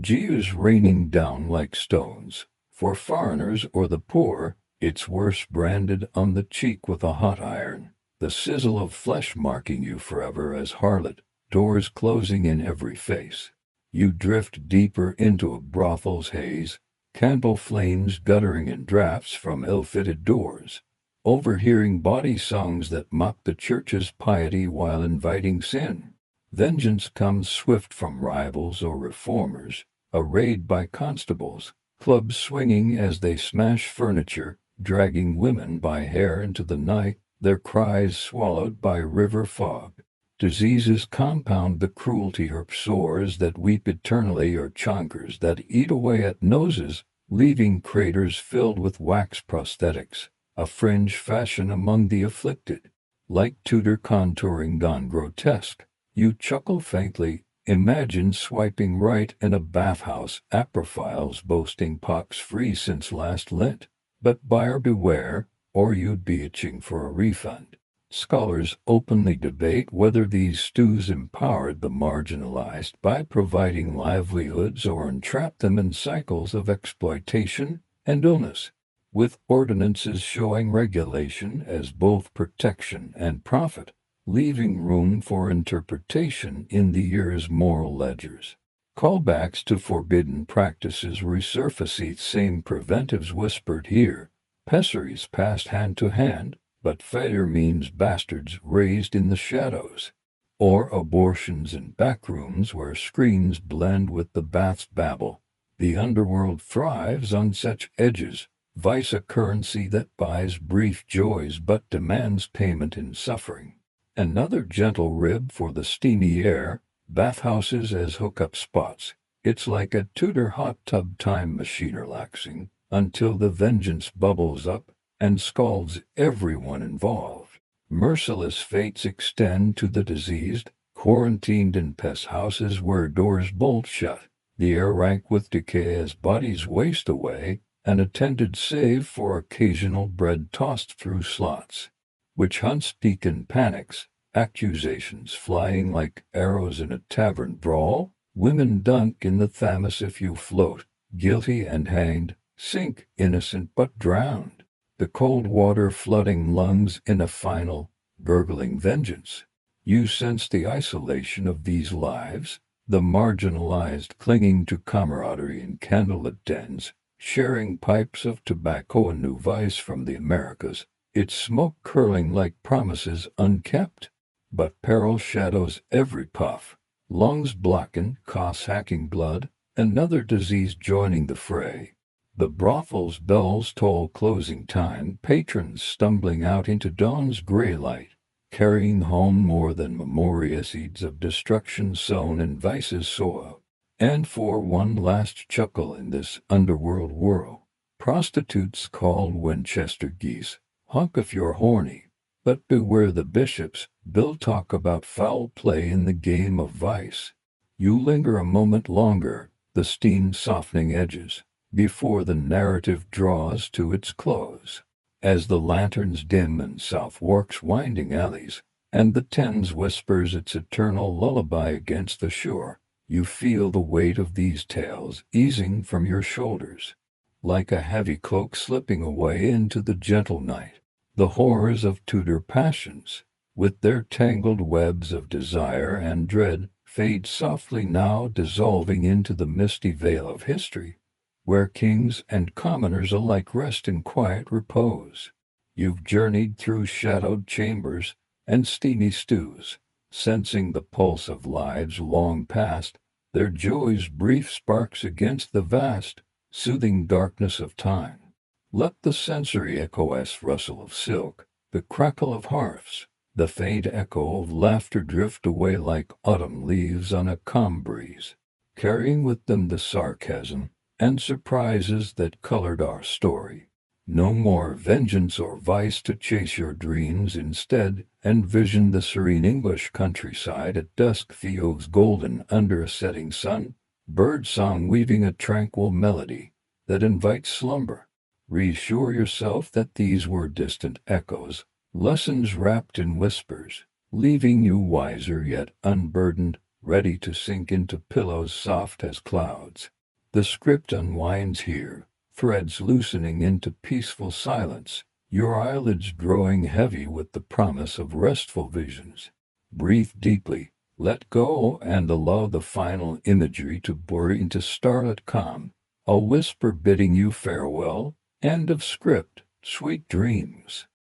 Jews raining down like stones. For foreigners or the poor, it's worse, branded on the cheek with a hot iron, the sizzle of flesh marking you forever as harlot, doors closing in every face. You drift deeper into a brothel's haze, candle flames guttering in drafts from ill-fitted doors, overhearing bawdy songs that mock the church's piety while inviting sin. Vengeance comes swift from rivals or reformers, a raid by constables, clubs swinging as they smash furniture, dragging women by hair into the night, their cries swallowed by river fog. Diseases compound the cruelty, herp sores that weep eternally or chancres that eat away at noses, leaving craters filled with wax prosthetics, a fringe fashion among the afflicted. Like Tudor contouring gone grotesque, you chuckle faintly, imagine swiping right in a bathhouse, aprophiles boasting pox-free since last Lent. But buyer beware, or you'd be itching for a refund. Scholars openly debate whether these stews empowered the marginalized by providing livelihoods or entrapped them in cycles of exploitation and illness, with ordinances showing regulation as both protection and profit, leaving room for interpretation in the year's moral ledgers. Callbacks to forbidden practices resurface each same preventives whispered here. Pessaries passed hand to hand, but failure means bastards raised in the shadows, or abortions in backrooms where screens blend with the bath's babble. The underworld thrives on such edges, vice a currency that buys brief joys but demands payment in suffering. Another gentle rib for the steamy air, bathhouses as hookup spots. It's like a Tudor hot tub time machine relaxing until the vengeance bubbles up and scalds everyone involved. Merciless fates extend to the diseased, quarantined in pest houses where doors bolt shut, the air rank with decay as bodies waste away, an attended save for occasional bread tossed through slots. Witch hunts peak in panics, accusations flying like arrows in a tavern brawl, women dunk in the Thames if you float, guilty and hanged, sink innocent but drowned, the cold water flooding lungs in a final, gurgling vengeance. You sense the isolation of these lives, the marginalized clinging to camaraderie in candlelit dens, sharing pipes of tobacco and new vice from the Americas, its smoke curling like promises unkept. But peril shadows every puff, lungs blackened, coughs hacking blood, another disease joining the fray. The brothel's bells toll closing time, patrons stumbling out into dawn's gray light, carrying home more than memoria seeds of destruction sown in vice's soil. And for one last chuckle in this underworld whirl, prostitutes called Winchester geese, honk if you're horny. But beware the bishops, Bill talk about foul play in the game of vice. You linger a moment longer, the steam softening edges, before the narrative draws to its close. As the lanterns dim in Southwark's winding alleys, and the Thames whispers its eternal lullaby against the shore, you feel the weight of these tales easing from your shoulders, like a heavy cloak slipping away into the gentle night. The horrors of Tudor passions, with their tangled webs of desire and dread, fade softly now, dissolving into the misty veil of history, where kings and commoners alike rest in quiet repose. You've journeyed through shadowed chambers and steamy stews, sensing the pulse of lives long past, their joys brief sparks against the vast, soothing darkness of time. Let the sensory echo-esque rustle of silk, the crackle of hearths, the faint echo of laughter drift away like autumn leaves on a calm breeze, carrying with them the sarcasm and surprises that colored our story. No more vengeance or vice to chase your dreams, instead envision the serene English countryside at dusk, fields golden under a setting sun, birdsong weaving a tranquil melody that invites slumber. Reassure yourself that these were distant echoes, lessons wrapped in whispers, leaving you wiser yet unburdened, ready to sink into pillows soft as clouds. The script unwinds here, threads loosening into peaceful silence, your eyelids growing heavy with the promise of restful visions. Breathe deeply, let go, and allow the final imagery to blur into starlit calm, a whisper bidding you farewell. End of script. Sweet dreams.